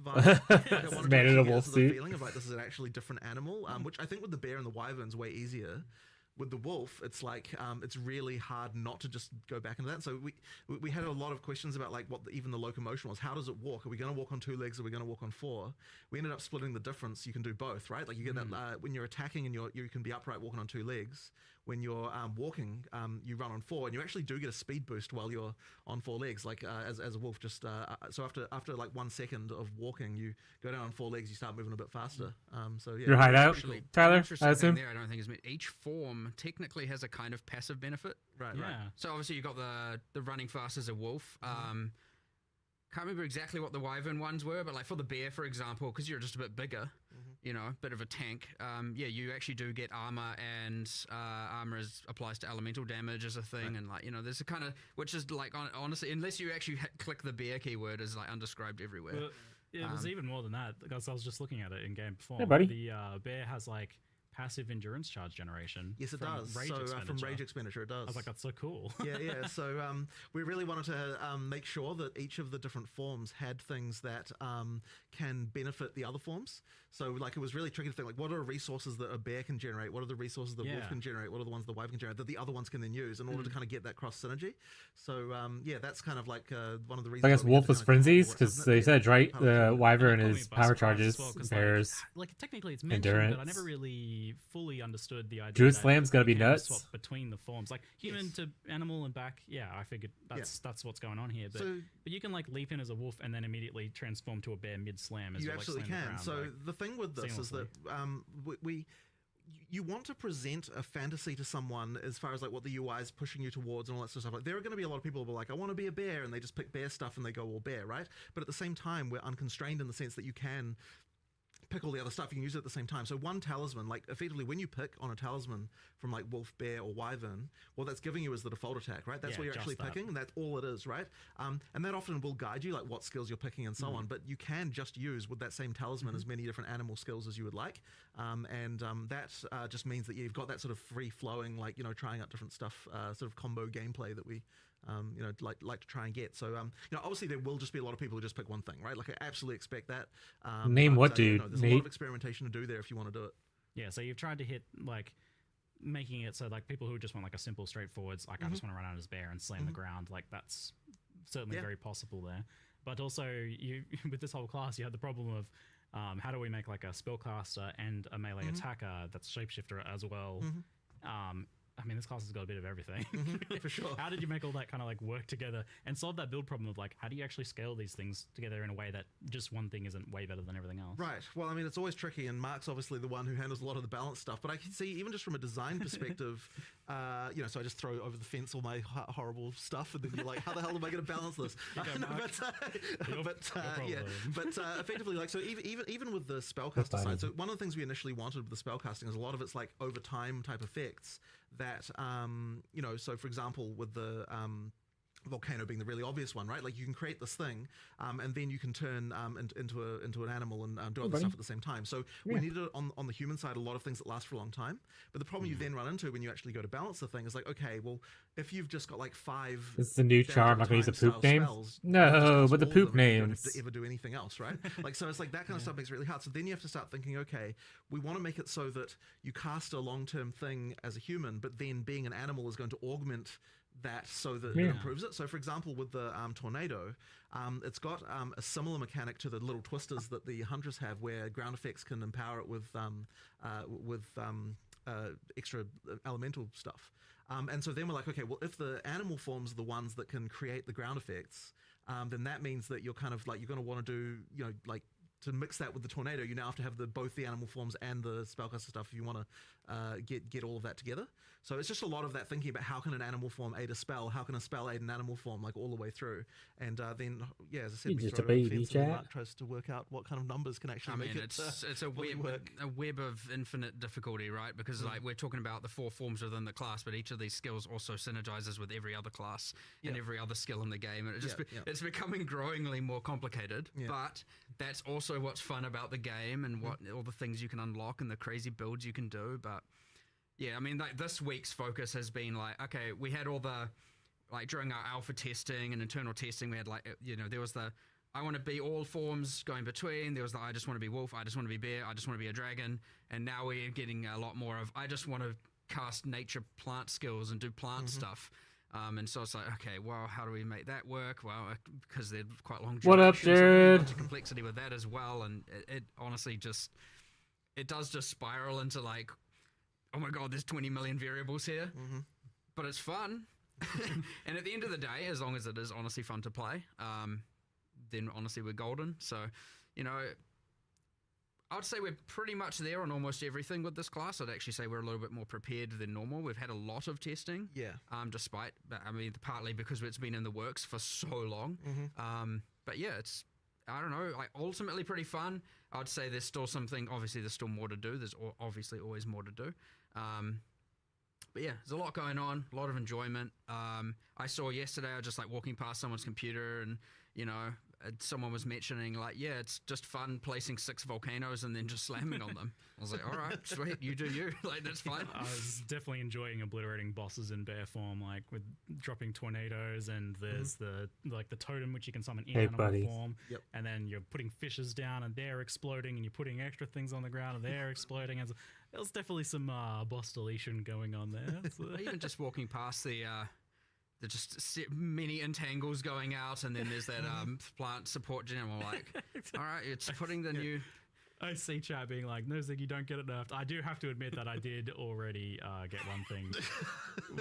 vibe. Like, I wanted Man to in a actually get wolf the suit. feeling of like this is an actually different animal, which I think with the bear and the wyvern's way easier. With the wolf, it's like it's really hard not to just go back into that. So we had a lot of questions about like what even the locomotion was. How does it walk? Are we going to walk on 2 legs? Are we going to walk on 4? We ended up splitting the difference. You can do both, right? Like you get that when you're attacking and you can be upright walking on 2 legs. When you're walking, you run on 4, and you actually do get a speed boost while you're on 4 legs. Like as a wolf, just so after like 1 second of walking, you go down on 4 legs. You start moving a bit faster. So yeah, Your hideout, pretty cool. Tyler, Interesting I thing assume. there, I don't think is each form technically has a kind of passive benefit. Right, Yeah. right. So obviously you've got the running fast as a wolf. Can't remember exactly what the wyvern ones were, but like for the bear, for example, because you're just a bit bigger, you know, a bit of a tank. Yeah, you actually do get armor, and armor applies to elemental damage as a thing, and like, you know, there's a kind of, which is like honestly, unless you actually click the bear keyword, is like undescribed everywhere. Well, it was even more than that, because I was just looking at it in game before. Hey, buddy. The bear has like passive endurance charge generation. Yes, it from does. Rage So from expenditure. rage expenditure, it does. I was like, that's so cool. yeah. So we really wanted to make sure that each of the different forms had things that can benefit the other forms. So like it was really tricky to think like, what are resources that a bear can generate? What are the resources that wolf Yeah. can generate? What are the ones the wyvern can generate that the other ones can then use in order to kind of get that cross synergy? So yeah, that's kind of like one of the reasons. I guess why we had wolf to was kind of come up with frenzies what- because no, they yeah, said right. part of it. The wyvern Caught me is by power surprise charges, as well, 'cause, bears. like technically it's mentioned, but I endurance. never really fully understood the idea. Druid that Slam's gotta you be can nuts. Swap between the forms, like human Yes. to animal and back. Yeah, I figured that's what's going on here. But So- but you can like leap in as a wolf and then immediately transform to a bear mid slam. As You like, absolutely slam the can. ground, So like, the thing with this is that you want to present a fantasy to someone as far as like what the UI is pushing you towards and all that sort of stuff. Like there are going to be a lot of people who are like, I want to be a bear, and they just pick bear stuff and they go all bear, right? But at the same time, we're unconstrained in the sense that you can pick all the other stuff. You can use it at the same time. So one talisman, like effectively when you pick on a talisman from like wolf, bear, or wyvern, what that's giving you is the default attack, right? That's Yeah, what you're just actually that. picking, and that's all it is, right? And that often will guide you, like what skills you're picking and so on. But you can just use with that same talisman as many different animal skills as you would like, that just means that you've got that sort of free flowing, like, you know, trying out different stuff, sort of combo gameplay that we you know, like to try and get. So, you know, obviously there will just be a lot of people who just pick one thing, right? Like I absolutely expect that. Name but, what, you dude? know, there's a lot Nate? of experimentation to do there if you want to do it. yeah. So you've tried to hit like making it so like people who just want like a simple straightforwards, like I just want to run out as bear and slam the ground, like that's certainly Yeah. very possible there. But also you with this whole class, you had the problem of how do we make like a spellcaster and a melee attacker that's shapeshifter as well. I mean, this class has got a bit of everything. For sure. How did you make all that kind of like work together and solve that build problem of like, how do you actually scale these things together in a way that just one thing isn't way better than everything else? Right. Well, I mean, it's always tricky, and Mark's obviously the one who handles a lot of the balance stuff. But I can see, even just from a design perspective, you know, so I just throw over the fence all my horrible stuff, and then you're like, how the hell am I going to balance this? No, yeah. But effectively, like, so even with the spellcaster side, so one of the things we initially wanted with the spellcasting is a lot of it's like over time type effects that, you know, so for example, with the volcano being the really obvious one, right? Like you can create this thing, and then you can turn into an animal and do other stuff at the same time. So we needed on the human side a lot of things that last for a long time. But the problem you then run into when you actually go to balance the thing is like, okay, well, if you've just got like 5, This is a new down charm. I'm to not gonna use the time poop style names. spells, No, you just cast but the all of poop them and you don't have names. to ever do anything else, right? Like, so it's like that kind of stuff makes it really hard. So then you have to start thinking, okay, we want to make it so that you cast a long-term thing as a human, but then being an animal is going to augment that so that it improves it. So for example, with the tornado, it's got a similar mechanic to the little twisters that the hunters have, where ground effects can empower it with extra elemental stuff. And so then we're like, okay, well, if the animal forms are the ones that can create the ground effects, then that means that you're kind of like, you're going to want to do, you know, like, to mix that with the tornado, you now have to have both the animal forms and the spellcaster stuff if you want to get all of that together. So it's just a lot of that thinking about how can an animal form aid a spell, how can a spell aid an animal form, like all the way through. And then, yeah, as I said, You're we just throw a it over the baby, fence and then chat. Mark tries to work out what kind of numbers can actually I mean, make it it's a fully work. web of infinite difficulty, right? Because like we're talking about the 4 forms within the class, but each of these skills also synergizes with every other class and every other skill in the game, and it just it's becoming growingly more complicated. Yeah. But that's also what's fun about the game and what all the things you can unlock and the crazy builds you can do. But Yeah, I mean, like this week's focus has been like, okay, we had all the, like during our alpha testing and internal testing, we had like, you know, there was the, I want to be all forms going between. There was the, I just want to be wolf, I just want to be bear, I just want to be a dragon. And now we're getting a lot more of, I just want to cast nature plant skills and do plant stuff. And so it's like, okay, well, how do we make that work? Well, because they're quite long durations. What up, so there's a Jared? bunch of complexity with that as well. And it honestly just, it does just spiral into like, oh my god, there's 20 million variables here, but it's fun. And at the end of the day, as long as it is honestly fun to play, then honestly we're golden. So, you know, I would say we're pretty much there on almost everything with this class. I'd actually say we're a little bit more prepared than normal. We've had a lot of testing, despite, I mean, partly because it's been in the works for so long. But yeah, it's, I don't know, like ultimately pretty fun. I'd say there's still something, obviously there's still more to do. There's obviously always more to do. But yeah, there's a lot going on, a lot of enjoyment. I saw yesterday, I was just like walking past someone's computer and, you know, someone was mentioning like, yeah, it's just fun placing 6 volcanoes and then just slamming on them. I was like, all right, sweet, you do you. Like, that's fine. I was definitely enjoying obliterating bosses in bear form, like with dropping tornadoes, and there's the totem which you can summon in animal form. And then you're putting fishes down and they're exploding, and you're putting extra things on the ground and they're exploding. And there was definitely some boss deletion going on there. So. Even just walking past the just many entangles going out, and then there's that plant support gen. I'm like, all right, it's putting the new. I see chat being like, no, Ziggy, don't get it nerfed. I do have to admit that I did already get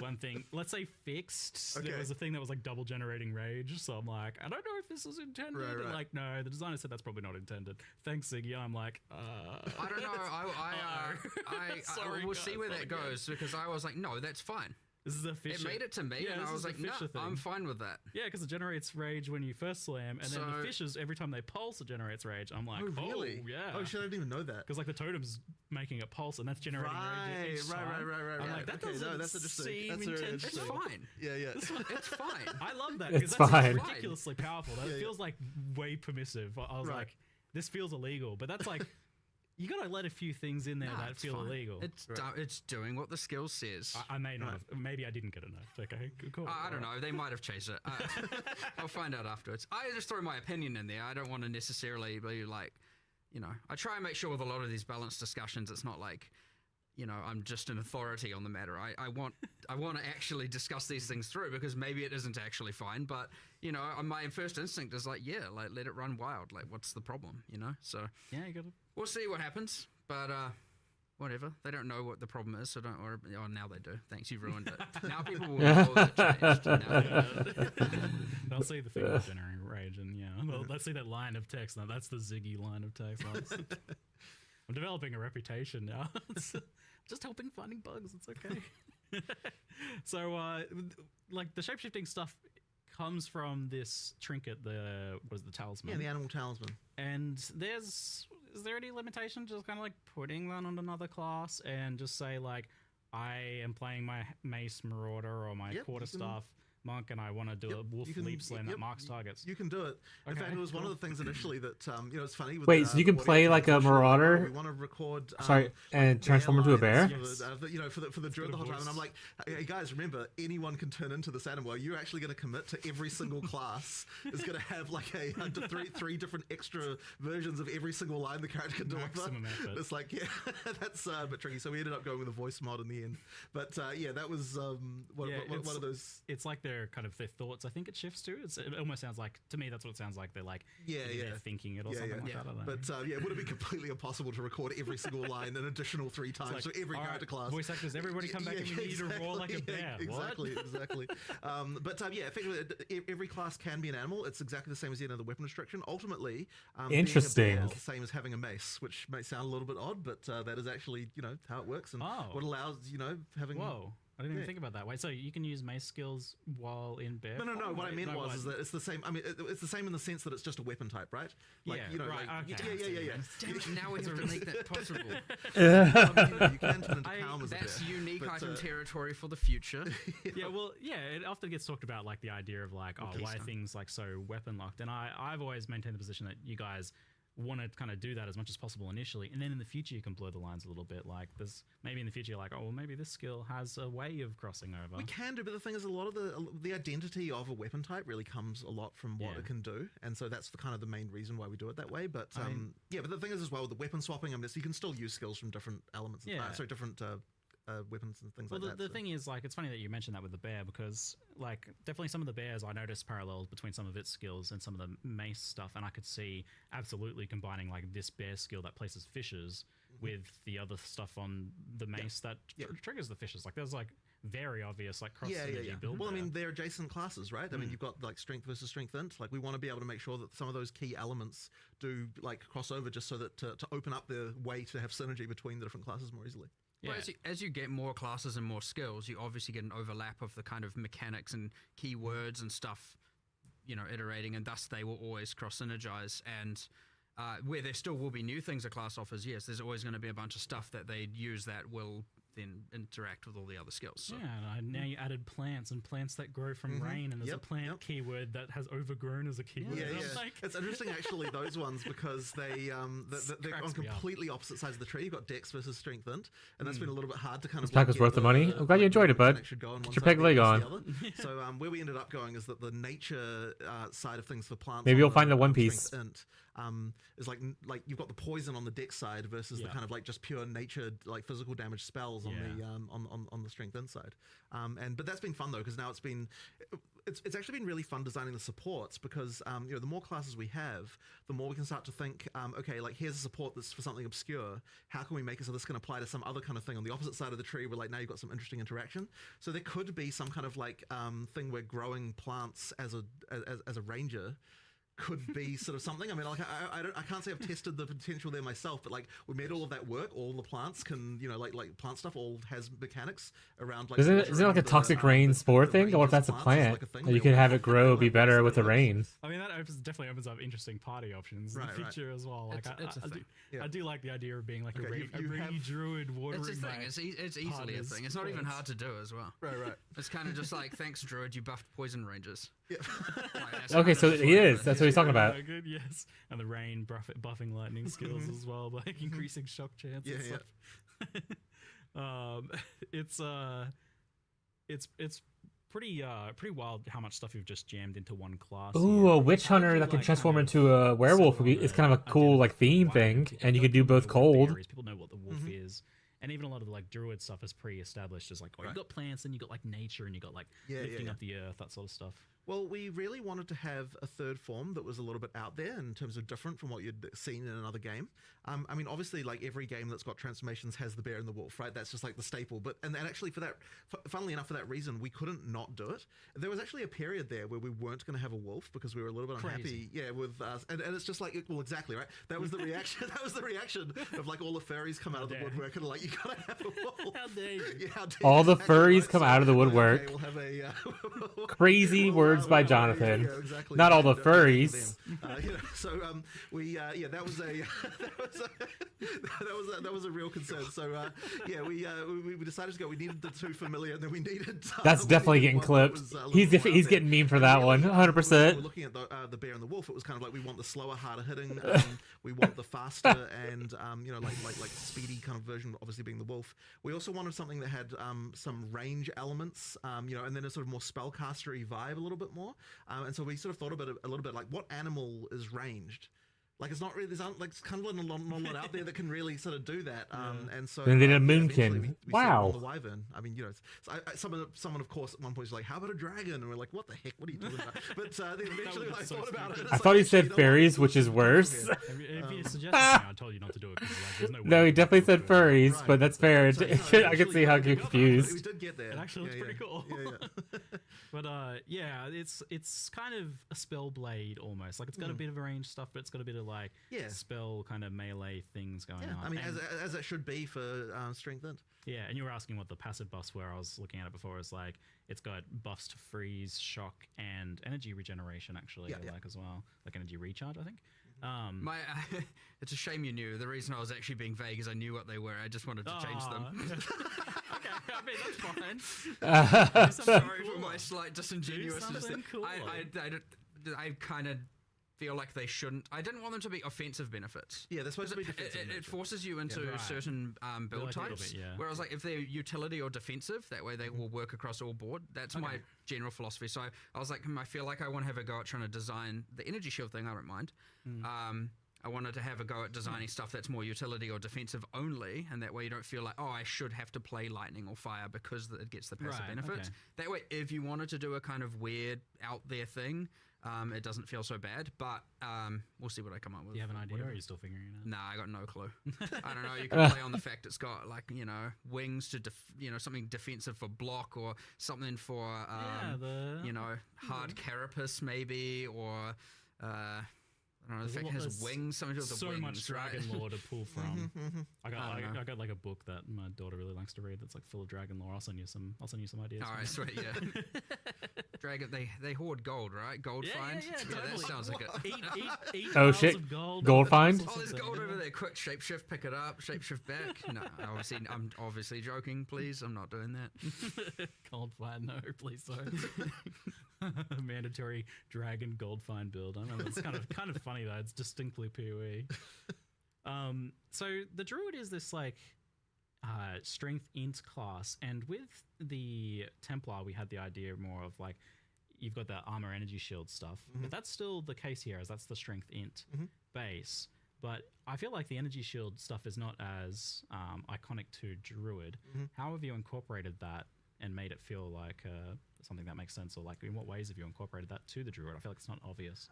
one thing, let's say fixed. There was a thing that was like double generating rage. So I'm like, I don't know if this was intended. Right. And like, no, the designer said that's probably not intended. Thanks, Ziggy. I'm like, I don't know. I will see where that goes, because I was like, no, that's fine. This is a fish. It made it to me, and I was like, no, I'm fine with that. Yeah, because it generates rage when you first slam, and then the fishes, every time they pulse, it generates rage. I'm like, oh, really? Oh, yeah. Oh, shit, I didn't even know that. Because like the totem's making it pulse, and that's generating rage. Right. I'm like, that doesn't seem intentional. It's fine. Yeah. It's fine. I love that. It's that's fine. ridiculously powerful. That feels like way permissive. I was like, this feels illegal, but that's like, you gotta let a few things in there that feel illegal. It's doing what the skill says. I may not have. Maybe I didn't get enough. Okay, cool. I don't know. They might have changed it. I'll find out afterwards. I just throw my opinion in there. I don't want to necessarily be like, you know, I try and make sure with a lot of these balanced discussions, it's not like, you know, I'm just an authority on the matter. I want to actually discuss these things through, because maybe it isn't actually fine, but you know, my first instinct is like, yeah, like let it run wild. Like, what's the problem? You know, so yeah, you gotta. We'll see what happens, but whatever. They don't know what the problem is, so don't worry. Oh, now they do. Thanks, you ruined it. Now people will know that it changed. They'll see the thing of generating rage, and let's see that line of text. Now that's the Ziggy line of text. I'm developing a reputation now. It's just helping finding bugs. It's okay. So, like the shapeshifting stuff comes from this trinket, the talisman? Yeah, the animal talisman. And is there any limitation just kind of like putting that on another class and just say like, I am playing my mace marauder or my quarterstaff monk, and I want to do a wolf leap slam that marks targets. You can do it. In fact, it was one of the things initially that it's funny. With Wait, so you can play like a marauder? We want to record. And transform into a bear. For the druid the whole time, and I'm like, hey guys, remember, anyone can turn into this animal. You're actually going to commit to every single class is going to have like three different extra versions of every single line the character can deliver. Maximum effort. It's like, yeah, that's a bit tricky. So we ended up going with a voice mod in the end. But that was one of those. It's like their thoughts. I think it shifts to. It almost sounds like, to me, that's what it sounds like. They're like, they're thinking it or something like that. I don't know. But it would have been completely impossible to record every single line an additional 3 times like, for every character class. Voice actors, everybody come back and we need to roar like a bear. Exactly. Effectively, every class can be an animal. It's exactly the same as the end of the weapon restriction. Ultimately, interesting. Being a bear is the same as having a mace, which may sound a little bit odd, but that is actually how it works and what allows having. Whoa. I didn't even think about that. Wait, so you can use mace skills while in bear? No. What I meant was that it's the same. I mean, it's the same in the sense that it's just a weapon type, right? Like, right. Yeah. Damn it, now we have to make that possible. You can turn into Calm as a bear. That's unique item territory for the future. It often gets talked about like the idea of like, why are things like so weapon locked? And I've always maintained the position that you guys want to kind of do that as much as possible initially, and then in the future you can blur the lines a little bit. Like there's maybe in the future you're like, oh well, maybe this skill has a way of crossing over. We can do, but the thing is, a lot of the identity of a weapon type really comes a lot from what it can do, and so that's the kind of the main reason why we do it that way. But but the thing is as well, with the weapon swapping, I mean, you can still use skills from different elements, different weapons and things like that. The thing is, like, it's funny that you mentioned that with the bear, because, like, definitely some of the bears, I noticed parallels between some of its skills and some of the mace stuff, and I could see absolutely combining, like, this bear skill that places fishes with the other stuff on the mace that triggers the fishes. Like, there's, like, very obvious, like, cross synergy build. Well, I mean, they're adjacent classes, right? I mean, you've got, like, strength versus strength int. Like, we want to be able to make sure that some of those key elements do, like, cross over, just so that to open up the way to have synergy between the different classes more easily. Yeah. Well, as you get more classes and more skills, you obviously get an overlap of the kind of mechanics and keywords and stuff, you know, iterating, and thus they will always cross-synergize. And where there still will be new things a class offers, yes, there's always going to be a bunch of stuff that they use that will then interact with all the other skills. So. Yeah, and now you added plants and plants that grow from rain, and there's a plant keyword that has overgrown as a keyword. Yeah, yeah. Like... It's interesting actually, those ones, because they're on completely opposite sides of the tree. You've got dex versus strength int, and that's been a little bit hard to kind of... This pack was worth the money. I'm glad you enjoyed it, bud. Get your peg leg on. So where we ended up going is that the nature side of things for plants... Maybe you'll find the One Piece. Is like you've got the poison on the dex side versus the kind of like just pure nature, like physical damage spells on the strength inside. But that's been fun though, because now it's actually been really fun designing the supports, because you know, the more classes we have, the more we can start to think, okay, like here's a support that's for something obscure. How can we make it so this can apply to some other kind of thing on the opposite side of the tree, where like now you've got some interesting interaction. So there could be some kind of like thing where growing plants as a ranger could be sort of something. I mean, like I can't say I've tested the potential there myself, but like we made all of that work. All the plants can, you know, like plant stuff all has mechanics around. Like, isn't it like a toxic rain spore thing? Or if that's a plant, like you can have it grow, be better with the rain. I mean, that definitely opens up interesting party options in the future as well. Like I do like the idea of being like a rainy druid watering. It's a thing. It's easily a thing. It's not even hard to do as well. Right. It's kind of just like, thanks druid, you buffed poison rangers. Yeah. Okay, so he is. That's what he's talking about. Good, yes. And the rain buffing lightning skills as well, like increasing shock chance. It's pretty wild how much stuff you've just jammed into one class. Ooh, a witch hunter that can transform into a werewolf. It's kind of a cool like theme thing, and you could do both cold. People know what the wolf is. And even a lot of the like druid stuff is pre-established as like, you've got plants and you got like nature and you got like lifting up the earth, that sort of stuff. Well, we really wanted to have a third form that was a little bit out there in terms of different from what you'd seen in another game. I mean, obviously, like every game that's got transformations has the bear and the wolf, right? That's just like the staple. But and actually, for that, funnily enough, for that reason, we couldn't not do it. There was actually a period there where we weren't going to have a wolf because we were a little bit unhappy. Yeah, with us, and it's just like, well, exactly right. That was the reaction. That was the reaction of like all the furries come out of the woodwork and like, you gotta have a wolf. How dare you? Yeah, how dare all the exactly furries right. come out of the woodwork. Okay, we'll have a crazy words by Jonathan. Yeah, exactly. Not all the furries. That was a real concern. So we decided to go. We needed the two familiar, and then we needed. That's definitely getting clipped. He's getting memed for that one, 100%. We're looking at the bear and the wolf. It was kind of like we want the slower, harder hitting. We want the faster and like speedy kind of version. Obviously being the wolf. We also wanted something that had some range elements. And then a sort of more spellcastery vibe a little bit more. And so we sort of thought about it a little bit like, what animal is ranged? Like, it's not really, there's kind of not a lot out there that can really sort of do that. And so. And then a moonkin. We wow. The wyvern. I mean, someone of course at one point was like, how about a dragon? And we're like, what the heck? What are you talking about? But then eventually I thought about it. I thought he said fairies, which is worse. If you suggested I told you not to do it. There's no, he definitely said furries, but that's fair. I can see how you're confused. We did get there. It actually looks pretty cool. But it's kind of a spell blade almost. Like, it's got a bit of range stuff, but it's got a bit of like spell kind of melee things going on. I mean, as it should be for strength int. Yeah, and you were asking what the passive buffs were. I was looking at it before. It's like, it's got buffs to freeze, shock, and energy regeneration actually, as well. Like energy recharge, I think. It's a shame you knew. The reason I was actually being vague is I knew what they were. I just wanted to change them. Okay, I mean, that's fine. I'm sorry for my slight disingenuousness. Cool. I kind of feel like they shouldn't. I didn't want them to be offensive benefits. Yeah, they're supposed to be defensive. It forces you into right. certain build like a little types. bit, yeah. Whereas like if they're utility or defensive, that way they will work across all board. That's my general philosophy. So I was like, I feel like I want to have a go at trying to design the energy shield thing. I don't mind. I wanted to have a go at designing stuff that's more utility or defensive only, and that way you don't feel like, oh, I should have to play lightning or fire because it gets the passive Right, benefits. okay. That way, if you wanted to do a kind of weird out there thing, it doesn't feel so bad. But we'll see what I come up with. Do you have an idea, Whatever. or are you still figuring it out? Nah, I got no clue. I don't know. You can play on the fact it's got like wings to something defensive for block or something for hard carapace maybe or. I don't know, the fact it has wings, something to do with the so wings, much dragon right? lore to pull from. I don't got like a book that my daughter really likes to read that's like full of dragon lore. I'll send you some ideas. All right, sweet, yeah. Dragon, they hoard gold, right? Gold finds? Yeah, that totally. sounds like it. Eight Oh, piles shit. of gold. Gold find? Oh, there's gold over there. Quick, shapeshift, pick it up, shapeshift back. No, I'm obviously joking, please. I'm not doing that. Gold find, no, please don't. Mandatory dragon gold find build. I know it's kind of funny though. It's distinctly POE. So the druid is this like strength int class, and with the Templar we had the idea more of like you've got the armor energy shield stuff, but that's still the case here, as that's the strength int base. But I feel like the energy shield stuff is not as iconic to druid. How have you incorporated that and made it feel like something that makes sense, or like in what ways have you incorporated that to the druid? I feel like it's not obvious.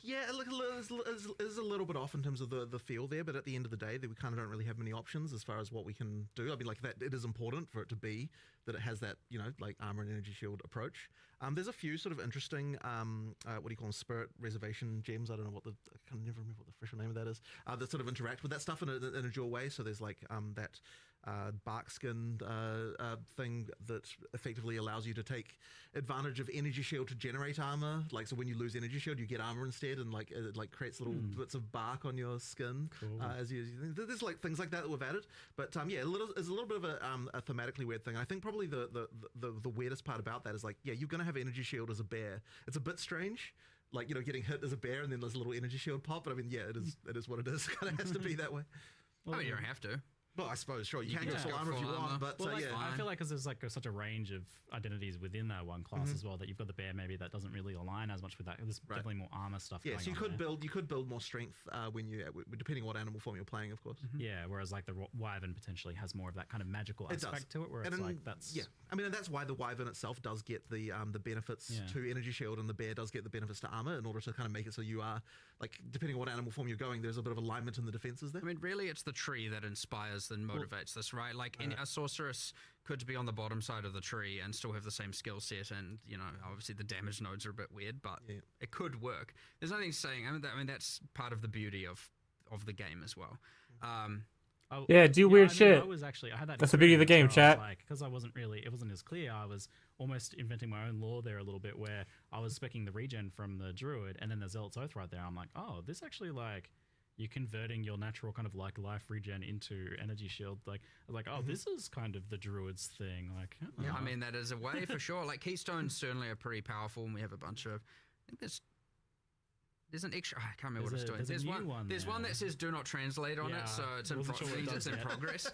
Yeah, look, is a little bit off in terms of the feel there, but at the end of the day, we kind of don't really have many options as far as what we can do. I mean, like that, it is important for it to be that it has that, like armor and energy shield approach. There's a few sort of interesting, what do you call them, spirit reservation gems. I don't know what I can never remember what the official name of that is. That sort of interact with that stuff in a dual way. So there's like that bark skinned thing that effectively allows you to take advantage of energy shield to generate armor. Like, so when you lose energy shield, you get armor instead, and like it like creates little bits of bark on your skin. Cool. As you there's like things like that we've added. But yeah, it's a little bit of a thematically weird thing. I think probably the weirdest part about that is like, yeah, you're gonna have energy shield as a bear. It's a bit strange. Like, getting hit as a bear and then there's a little energy shield pop. But I mean, yeah, it is what it is. It kind of has to be that way. Well, you don't have to. Well, I suppose, sure. You can can get full go armor if full you want, armor. but Well, like, yeah. I feel like because there's like such a range of identities within that one class as well, that you've got the bear maybe that doesn't really align as much with that. There's definitely more armor stuff. Yeah, going so on you could build more strength when you, depending on what animal form you're playing, of course. Yeah, whereas like the wyvern potentially has more of that kind of magical It does. aspect to it, where And it's then- like that's Yeah, I mean, and that's why the wyvern itself does get the benefits Yeah. to energy shield, and the bear does get the benefits to armor in order to kind of make it so you are, like, depending on what animal form you're going, there's a bit of alignment in the defenses there. I mean, really, it's the tree that inspires and motivates this, right? Like, a sorceress could be on the bottom side of the tree and still have the same skill set, and obviously the damage nodes are a bit weird, but Yeah. it could work. There's nothing saying. I mean, that's part of the beauty of the game as well. Yeah, do weird shit. I had that. That's the beauty of the game, chat. Like, because it wasn't as clear. I was almost inventing my own lore there a little bit, where I was specking the regen from the druid, and then the zealot's oath right there. I'm like, oh, this actually like. You're converting your natural kind of like life regen into energy shield. Like, oh, this is kind of the druid's thing. Like, Yeah, I mean, that is a way for sure. Like, keystones certainly are pretty powerful, and we have a bunch of. I think there's an extra. I can't remember what it's doing. There's a new one There's one there. that says "Do not translate" on Yeah, it, so it's in, wasn't sure what it it's does in yet. progress.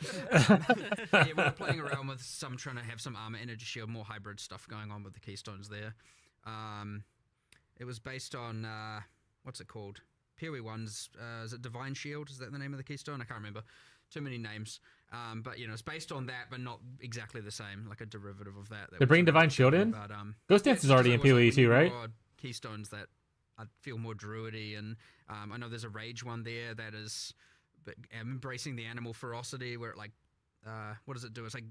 Yeah, we're playing around with trying to have some armor, energy shield, more hybrid stuff going on with the keystones there. It was based on what's it called? POE1's is it Divine Shield? Is that the name of the keystone? I can't remember. Too many names. But it's based on that, but not exactly the same. Like a derivative of that. They bring Divine Shield in? But, Ghost Dance is already in POE too, right? Keystones that I feel more druidy, and I know there's a rage one there that is embracing the animal ferocity, where it like what does it do? It's like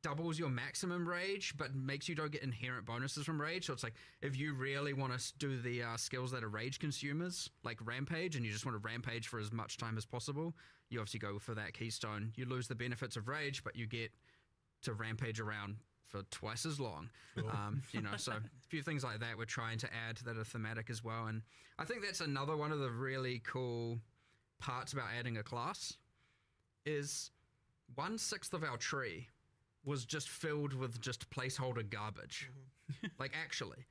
doubles your maximum rage, but makes you don't get inherent bonuses from rage. So it's like, if you really want to do the skills that are rage consumers, like rampage, and you just want to rampage for as much time as possible, you obviously go for that keystone. You lose the benefits of rage, but you get to rampage around for twice as long. Cool. So a few things like that we're trying to add that are thematic as well. And I think that's another one of the really cool parts about adding a class is 1/6 of our tree was just filled with just placeholder garbage. Like, actually.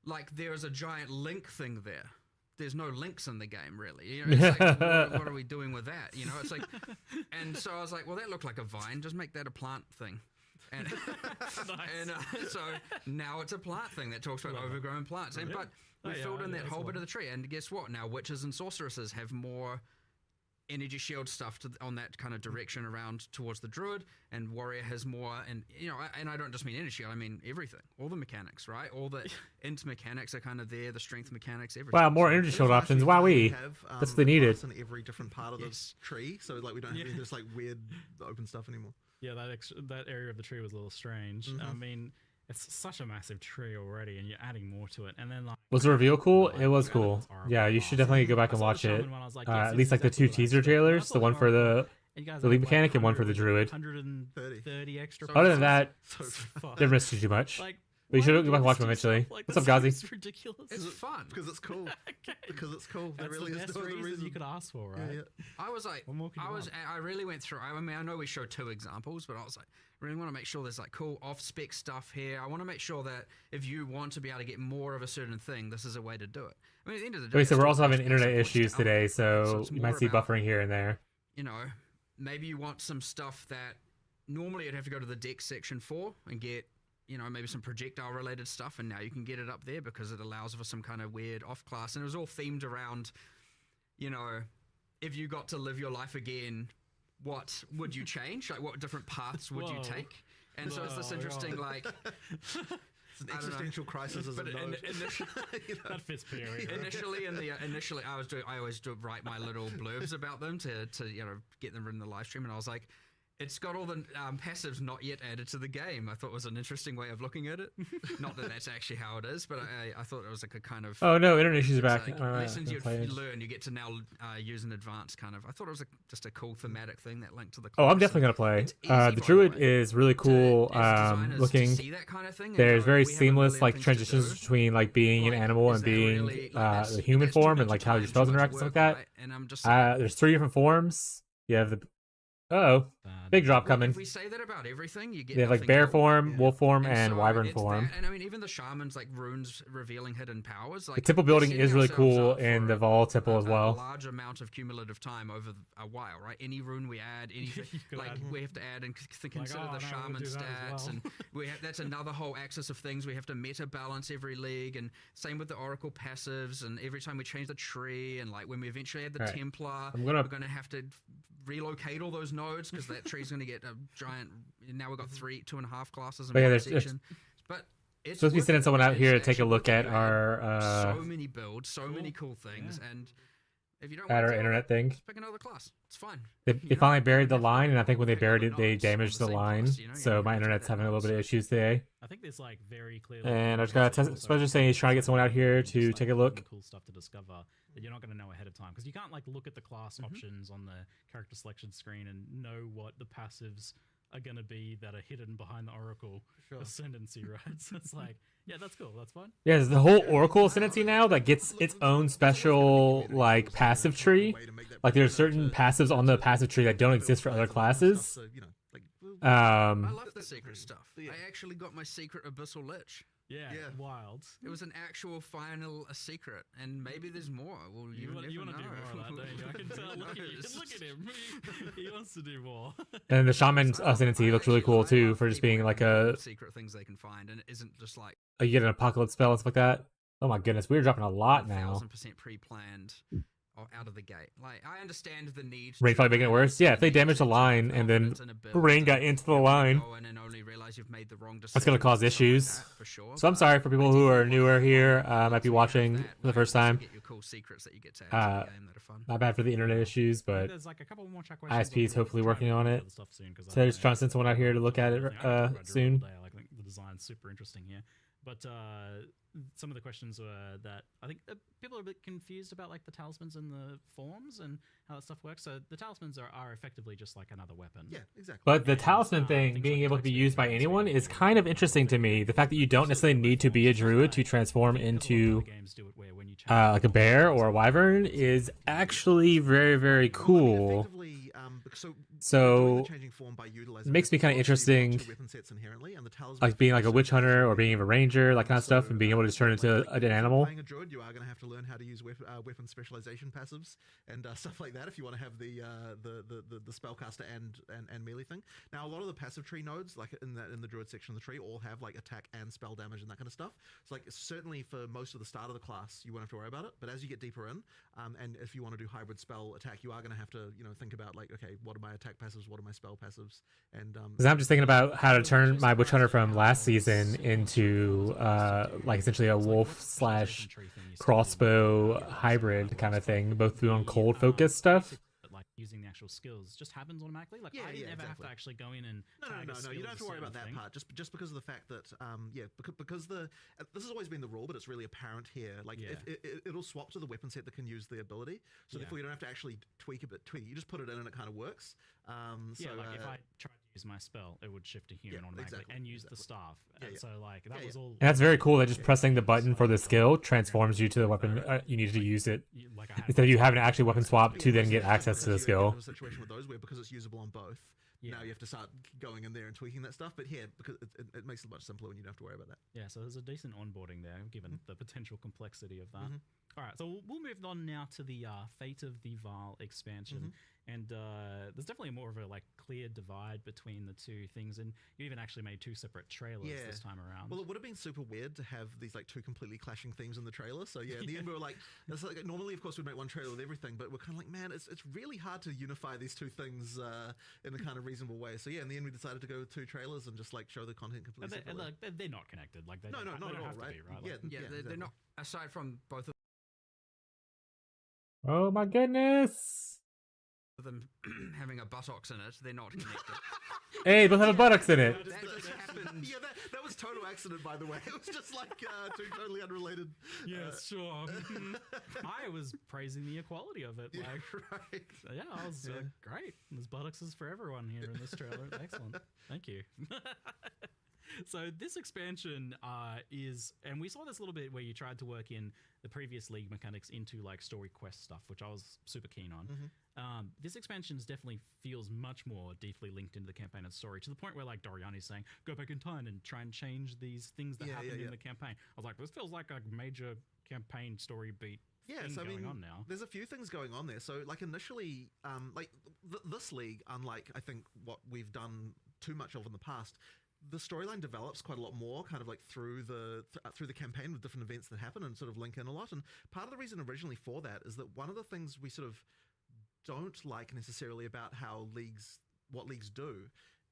Like, there is a giant link thing there there's no links in the game really. You know, it's like, what are we doing with that? You know, it's like, and so I was like, well, that looked like a vine. Just make that a plant thing. And, so now it's a plant thing that talks about overgrown plants. And but we filled in that whole bit of the tree. And guess what? Now witches and sorceresses have more energy shield stuff on that kind of direction around towards the druid, and warrior has more. And you know, and I don't just mean energy shield, I mean everything, all the mechanics, right? All the int mechanics are kind of there, the strength mechanics, everything. Wow, more energy shield options. Wowee. That's what they needed. In every different part of the tree, so like we don't have this like weird open stuff anymore. Yeah, that area of the tree was a little strange. I mean, it's such a massive tree already, and you're adding more to it. And then like, was the reveal cool? It was cool. Yeah, you should definitely go back and watch it. At least like the 2 teaser trailers, the one for the league mechanic and one for the druid. 130 extra. Other than that, they missed you too much. But you should go back and watch them eventually. What's up, Gazi? It's ridiculous. It's fun because it's cool. Because it's cool. That's really the best reason you could ask for, right? Yeah. I was like, I really went through. I mean, I know we showed 2 examples, but I was like, really want to make sure there's like cool off-spec stuff here. I want to make sure that if you want to be able to get more of a certain thing, this is a way to do it. I mean, at the end of the day, So we're also having internet issues today, so you might see buffering here and there. You know, maybe you want some stuff that normally you'd have to go to the deck section for and get, you know, maybe some projectile related stuff, and now you can get it up there because it allows for some kind of weird off class. And it was all themed around, you know, if you got to live your life again, what would you change? Like, what different paths would you take? And so it's this interesting, like, it's an existential crisis as a node. That fits POE. Initially, I always write my little blurbs about them to you know, get them in the live stream, and I was like, it's got all the passives not yet added to the game. I thought it was an interesting way of looking at it. Not that that's actually how it is, but I thought it was like a kind of... Oh no, internet issues are back. Like lessons you learn, you get to now use in advance kind of... I thought it was just a cool thematic thing that linked to the class. Oh, I'm definitely going to play. The druid is really cool looking. Kind of thing, there's very seamless like transitions between like being an animal and being the human form, and like how your spells interact and stuff like that. And I'm just there's 3 different forms. You have the... big drop coming. If we say that about everything, you get they have like bear form, wolf form, and wyvern form. And I mean, even the shamans, like runes revealing hidden powers. Like, the temple building is really cool in the Vol temple as well. A large amount of cumulative time over a while, right? Any rune we add, anything like we have to add and consider the shaman stats, and that's another whole axis of things. We have to meta balance every league, and same with the oracle passives. And every time we change the tree, and like when we eventually add the Templar, we're gonna have to relocate all those nodes because that tree's going to get a giant. Now we've got 2.5 classes in one section. But it's supposed to be sending someone out here to take a look at our so many builds, so many cool things, and if you don't at want our internet thing, just pick another class. It's fine. They finally buried the line, and I think when they buried it, they damaged the line. So my internet's having a little bit of issues today. I think there's like very clear. And I just got a Spencer saying he's trying to get someone out here to take a look. Cool stuff to discover that you're not going to know ahead of time, because you can't like look at the class options on the character selection screen and know what the passives are going to be that are hidden behind the Oracle Ascendancy, right? So it's like, yeah, that's cool, that's fun. Yeah, there's the whole Oracle Ascendancy now that gets its own special like passive tree. Like there's certain passives on the passive tree that don't exist for other classes. I love the secret stuff. I actually got my secret Abyssal Lich. Yeah, wild. It was an actual final secret, and maybe there's more. Well, you want to do more of that, don't you? I can tell. Look at him. He wants to do more. And the Shaman Ascendancy looks really cool too, for just being like a secret things they can find, and it isn't just like you get an apocalypse spell and stuff like that. Oh my goodness, we're dropping a lot now. 1000% pre-planned. Out of the gate. Like, I understand the need. Rain probably making it worse. Yeah, if they damage the line and then rain got into the line, that's going to cause issues. So I'm sorry for people who are newer here, might be watching for the first time. Not bad for the internet issues, but ISP is hopefully working on it. So just trying to send someone out here to look at it soon. I think the design's super interesting here. But some of the questions were that I think people are a bit confused about like the talismans and the forms and how that stuff works. So the talismans are effectively just like another weapon. Yeah, exactly. But the talisman thing being able to be used by anyone is kind of interesting to me. The fact that you don't necessarily need to be a druid to transform into like a bear or a wyvern is actually very, very cool. So So the changing form by utilizing it makes me kind of obviously you've got interesting, two weapon sets inherently, and the talisman like being like a features witch certain hunter or things being a ranger, that kind of stuff, and being able to just turn into an if you're animal. playing a druid, you are going to have to learn how to use weapon specialization passives and stuff like that if you want to have the spellcaster and melee thing. Now, a lot of the passive tree nodes, like in the druid section of the tree, all have like attack and spell damage and that kind of stuff. So like certainly for most of the start of the class, you won't have to worry about it. But as you get deeper in, and if you want to do hybrid spell attack, you are going to have to think about like, okay, what are my attack passives, what are my spell passives, and Because I'm just thinking about how to turn my witch hunter from last season into like essentially a wolf slash crossbow hybrid kind of thing, both doing cold focus stuff. Like using the actual skills just happens automatically. Like I didn't ever have to actually go in and no, you don't have to worry about that part. Just because of the fact that because this has always been the rule, but it's really apparent here. Like if it'll swap to the weapon set that can use the ability, so therefore you don't have to actually tweak it. You just put it in and it kind of works. So like if I tried to use my spell, it would shift to human automatically and use the staff. So like that was all. And that's very cool that just pressing the button for the skill transforms you to the weapon you need to use it, instead of you having to actually weapon swap to then get access to the skill. A situation with those where because it's usable on both. Now you have to start going in there and tweaking that stuff, but because it makes it much simpler when you don't have to worry about that. Yeah, so there's a decent onboarding there, given the potential complexity of that. All right, so we'll move on now to the Fate of the Val expansion, and there's definitely more of a clear divide between the two things, and you even actually made two separate trailers this time around. Well, it would have been super weird to have these two completely clashing themes in the trailer. So in the end we were like, normally of course we'd make one trailer with everything, but we're kind of like, man, it's really hard to unify these two things in a kind of reasonable way. So in the end we decided to go with two trailers and just show the content completely separately. And they're not connected. They not at all, have right? To be, right? They're not. Aside from both of Oh my goodness! them having a buttocks in it, they're not connected. Hey, both have a buttocks in it. That just happened. Yeah, that was total accident, by the way. It was just two totally unrelated. Yes, sure. I was praising the equality of it. Right. Yeah, I was great. There's buttocks for everyone here in this trailer. Excellent. Thank you. So this expansion is, and we saw this a little bit where you tried to work in the previous League mechanics into story quest stuff, which I was super keen on. This expansion definitely feels much more deeply linked into the campaign and story, to the point where Doriani's saying, go back in time and try and change these things that happened in the campaign. I was like, this feels like a major campaign story beat. So going on now. There's a few things going on there. So initially, this League, unlike I think what we've done too much of in the past, the storyline develops quite a lot more through the campaign with different events that happen and sort of link in a lot. And part of the reason originally for that is that one of the things we sort of don't like necessarily about what leagues do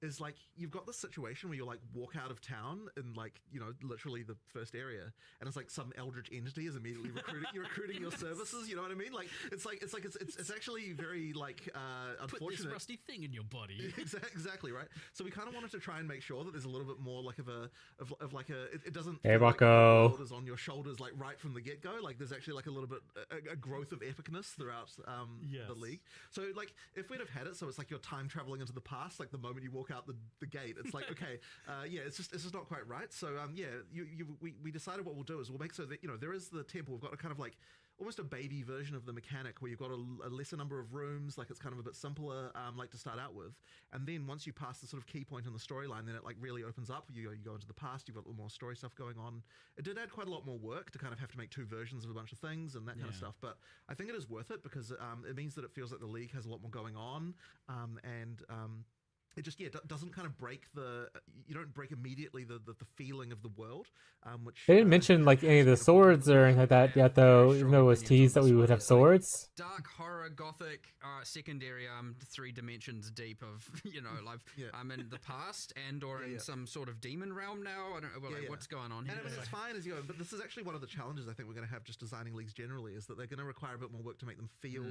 is you've got this situation where you walk out of town in literally the first area, and it's some eldritch entity is immediately recruiting your services. You know what I mean? It's actually very unfortunate. Put this rusty thing in your body. Exactly right. So we kind of wanted to try and make sure that there's a little bit more it doesn't. Hey, feel Bucko. the world is on your shoulders right from the get go. There's actually a little bit a growth of epicness throughout the League. So if we'd have had it, so it's you're time traveling into the past. The moment you walk out the gate, it's okay, it's just not quite right. So we decided what we'll do is we'll make so that there is the temple. We've got a kind of almost a baby version of the mechanic where you've got a lesser number of rooms. It's kind of a bit simpler, to start out with. And then once you pass the sort of key point in the storyline, then it really opens up. You go into the past. You've got a little more story stuff going on. It did add quite a lot more work to kind of have to make two versions of a bunch of things and that kind of stuff. But I think it is worth it because it means that it feels like the League has a lot more going on, and it just doesn't kind of break you don't break immediately the feeling of the world, which They didn't mention any of the swords or anything like that yet, though. Even though it was teased that we would have swords. Dark horror, gothic, secondary, 3 dimensions deep of I'm in the past or in some sort of demon realm now. I don't know what's going on here. And it's fine as you go, but this is actually one of the challenges I think we're going to have just designing leagues generally, is that they're going to require a bit more work to make them feel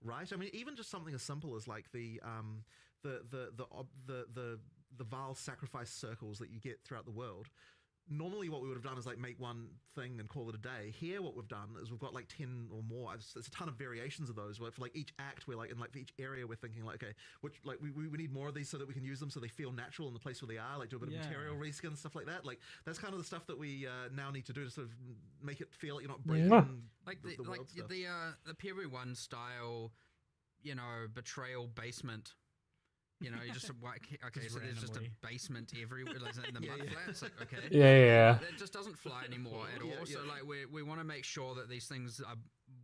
right. I mean, even just something as simple as the Val sacrifice circles that you get throughout the world. Normally what we would have done is make one thing and call it a day. Here what we've done is we've got 10 or more. There's a ton of variations of those where for each act we're in for each area we're thinking okay, which we need more of these so that we can use them so they feel natural in the place where they are, do a bit of material reskin, stuff like that. That's kind of the stuff that we now need to do to sort of make it feel like you're not breaking the world stuff. The POE1 style, betrayal basement You know, you just okay, Just so there's just a randomly. basement everywhere, like in the mud flats. Like, okay, Yeah. It just doesn't fly anymore at all. Yeah, So yeah. like we want to make sure that these things are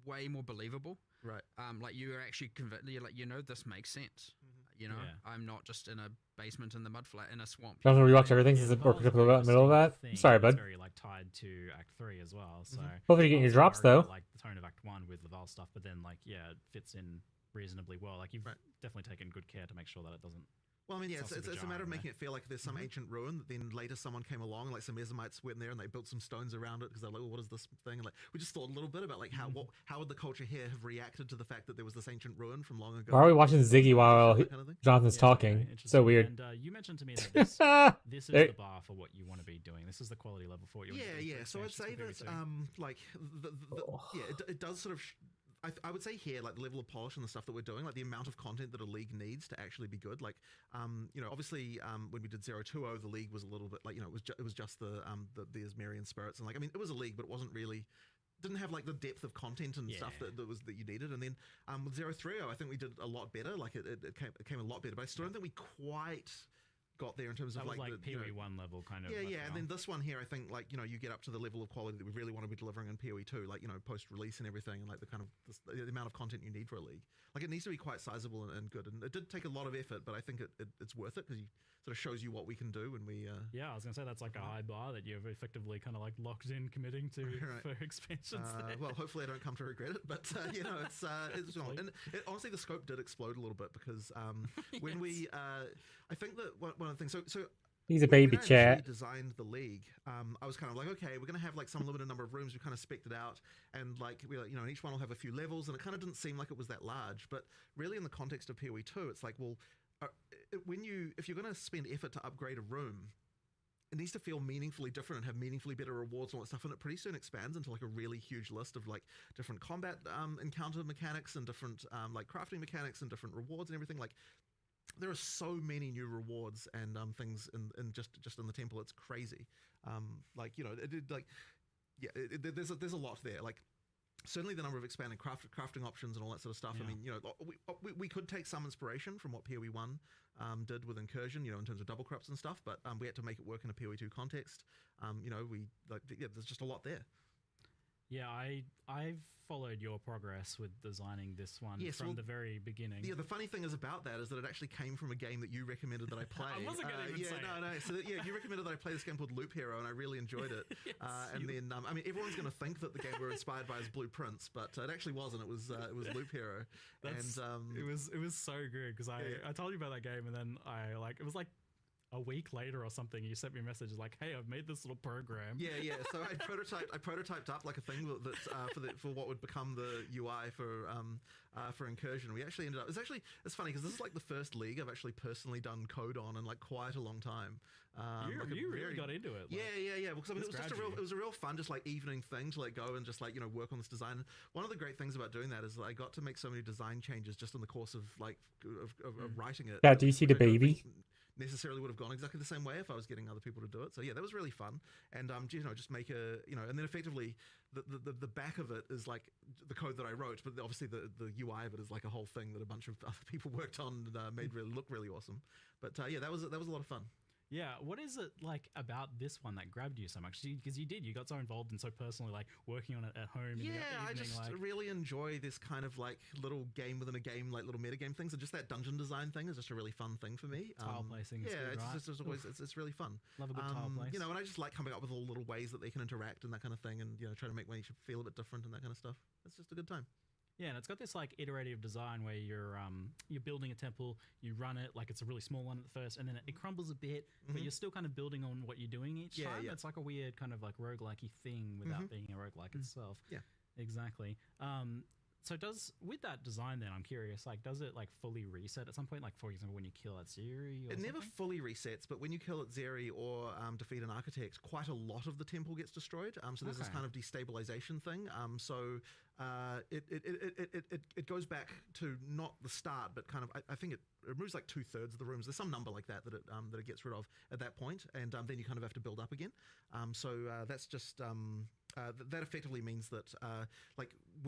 way more believable. Right. Like you are actually convinced. You're like, this makes sense. You know, Yeah. I'm not just in a basement in the mud flat in a swamp. You want to rewatch everything Yeah, since the we're Val's a in very the middle of that? distinct thing, Sorry, and it's bud. very like tied to Act 3 as well. So Hopefully you're getting I your was drops, worried about, though. like the tone of Act 1 with the Val stuff, but then like it fits in reasonably well. Like you've Right. definitely taken good care to make sure that it doesn't. Well, I mean, yeah, It's not it's super a matter of jarring, making it feel like there's some ancient ruin that then later someone came along, like some Mesamites went in there and they built some stones around it because they're like, well, what is this thing? And like, we just thought a little bit about like how would the culture here have reacted to the fact that there was this ancient ruin from long ago? Why are we watching Ziggy while That kind of thing? Jonathan's Yeah, talking? okay, It's so interesting. weird. And you mentioned to me that this this is There- the bar for what you want to be doing. This is the quality level for what you want to be doing. Yeah. So I'd say that, like, it does sort of. I would say here, like the level of polish and the stuff that we're doing, like the amount of content that a league needs to actually be good. Like, obviously, when we did 020, the league was a little bit like, it was just the Asmerian spirits, and like, I mean, it was a league, but it wasn't really. Didn't have like the depth of content and stuff that you needed. And then with 030, I think we did a lot better. Like it came a lot better, but I still don't think we quite got there in terms that of was like the POE1 level kind of. yeah, and then this one here, I think like you get up to the level of quality that we really want to be delivering in POE2, like post release and everything, and like the kind of the amount of content you need for a league. Like it needs to be quite sizable and good, and it did take a lot of effort, but I think it's worth it because you sort of shows you what we can do when we. Yeah, I was gonna say that's like a high bar that you've effectively kind of like locked in committing to Right. for expansions. There. Well, hopefully I don't come to regret it, but it's wrong. And honestly, the scope did explode a little bit because when we, I think that one of the things. So He's a when baby I chat. initially designed the league, I was kind of like, okay, we're going to have like some limited number of rooms. We kind of spec'd it out, and like we, and each one will have a few levels, and it kind of didn't seem like it was that large. But really, in the context of POE2, it's like, well, if you're going to spend effort to upgrade a room, it needs to feel meaningfully different and have meaningfully better rewards and all that stuff, and it pretty soon expands into like a really huge list of like different combat encounter mechanics and different like crafting mechanics and different rewards and everything. Like there are so many new rewards and things in just in the temple. It's crazy. There's a lot there. Like certainly the number of expanded crafting options and all that sort of stuff. Yeah. I mean, we could take some inspiration from what POE1 did with Incursion, in terms of double crops and stuff, but we had to make it work in a POE2 context. There's just a lot there. Yeah, I've followed your progress with designing this one from the very beginning. Yeah, the funny thing is about that is that it actually came from a game that you recommended that I play. I wasn't going to even say it. No. So you recommended that I play this game called Loop Hero, and I really enjoyed it. Yes, Then, I mean, everyone's going to think that the game we're inspired by is Blueprints, but it actually wasn't. It was Loop Hero. It was so good because I told you about that game, and then it was like a week later or something, you sent me a message like, "Hey, I've made this little program." Yeah. So I prototyped up like a thing that for what would become the UI for Incursion. We actually ended up. It's funny because this is like the first league I've actually personally done code on in like quite a long time. You really got into it. Yeah. Because I mean, it was a real fun, just like evening thing to like go and just like work on this design. One of the great things about doing that is that I got to make so many design changes just in the course of like of writing it. Yeah, do you see the I don't baby? think necessarily would have gone exactly the same way if I was getting other people to do it. So yeah, that was really fun. And just make and then effectively the back of it is like the code that I wrote, but obviously the UI of it is like a whole thing that a bunch of other people worked on and made really look really awesome. But that was a lot of fun. Yeah, what is it like about this one that grabbed you so much? Because you got so involved and so personally, like working on it at home. Yeah, in the evening, I just really enjoy this kind of like little game within a game, like little metagame things, and just that dungeon design thing is just a really fun thing for me. Tile placing, is good, right? It's always it's really fun. Love a good tile place. And I just like coming up with all little ways that they can interact and that kind of thing, and trying to make each feel a bit different and that kind of stuff. It's just a good time. Yeah, and it's got this like iterative design where you're building a temple, you run it like it's a really small one at first, and then it crumbles a bit, but you're still kind of building on what you're doing each time. Yeah. It's like a weird kind of like roguelike-y thing without being a roguelike itself. Yeah. Exactly. So with that design then, I'm curious, like does it like fully reset at some point? Like for example, when you kill at Zeri or It never something? fully resets, but when you kill at Zeri or defeat an architect, quite a lot of the temple gets destroyed. So there's this Okay. kind of destabilization thing. It goes back to not the start, but kind of I think it removes like 2/3 of the rooms. There's some number like that it gets rid of at that point, and then you kind of have to build up again. That's just that effectively means that like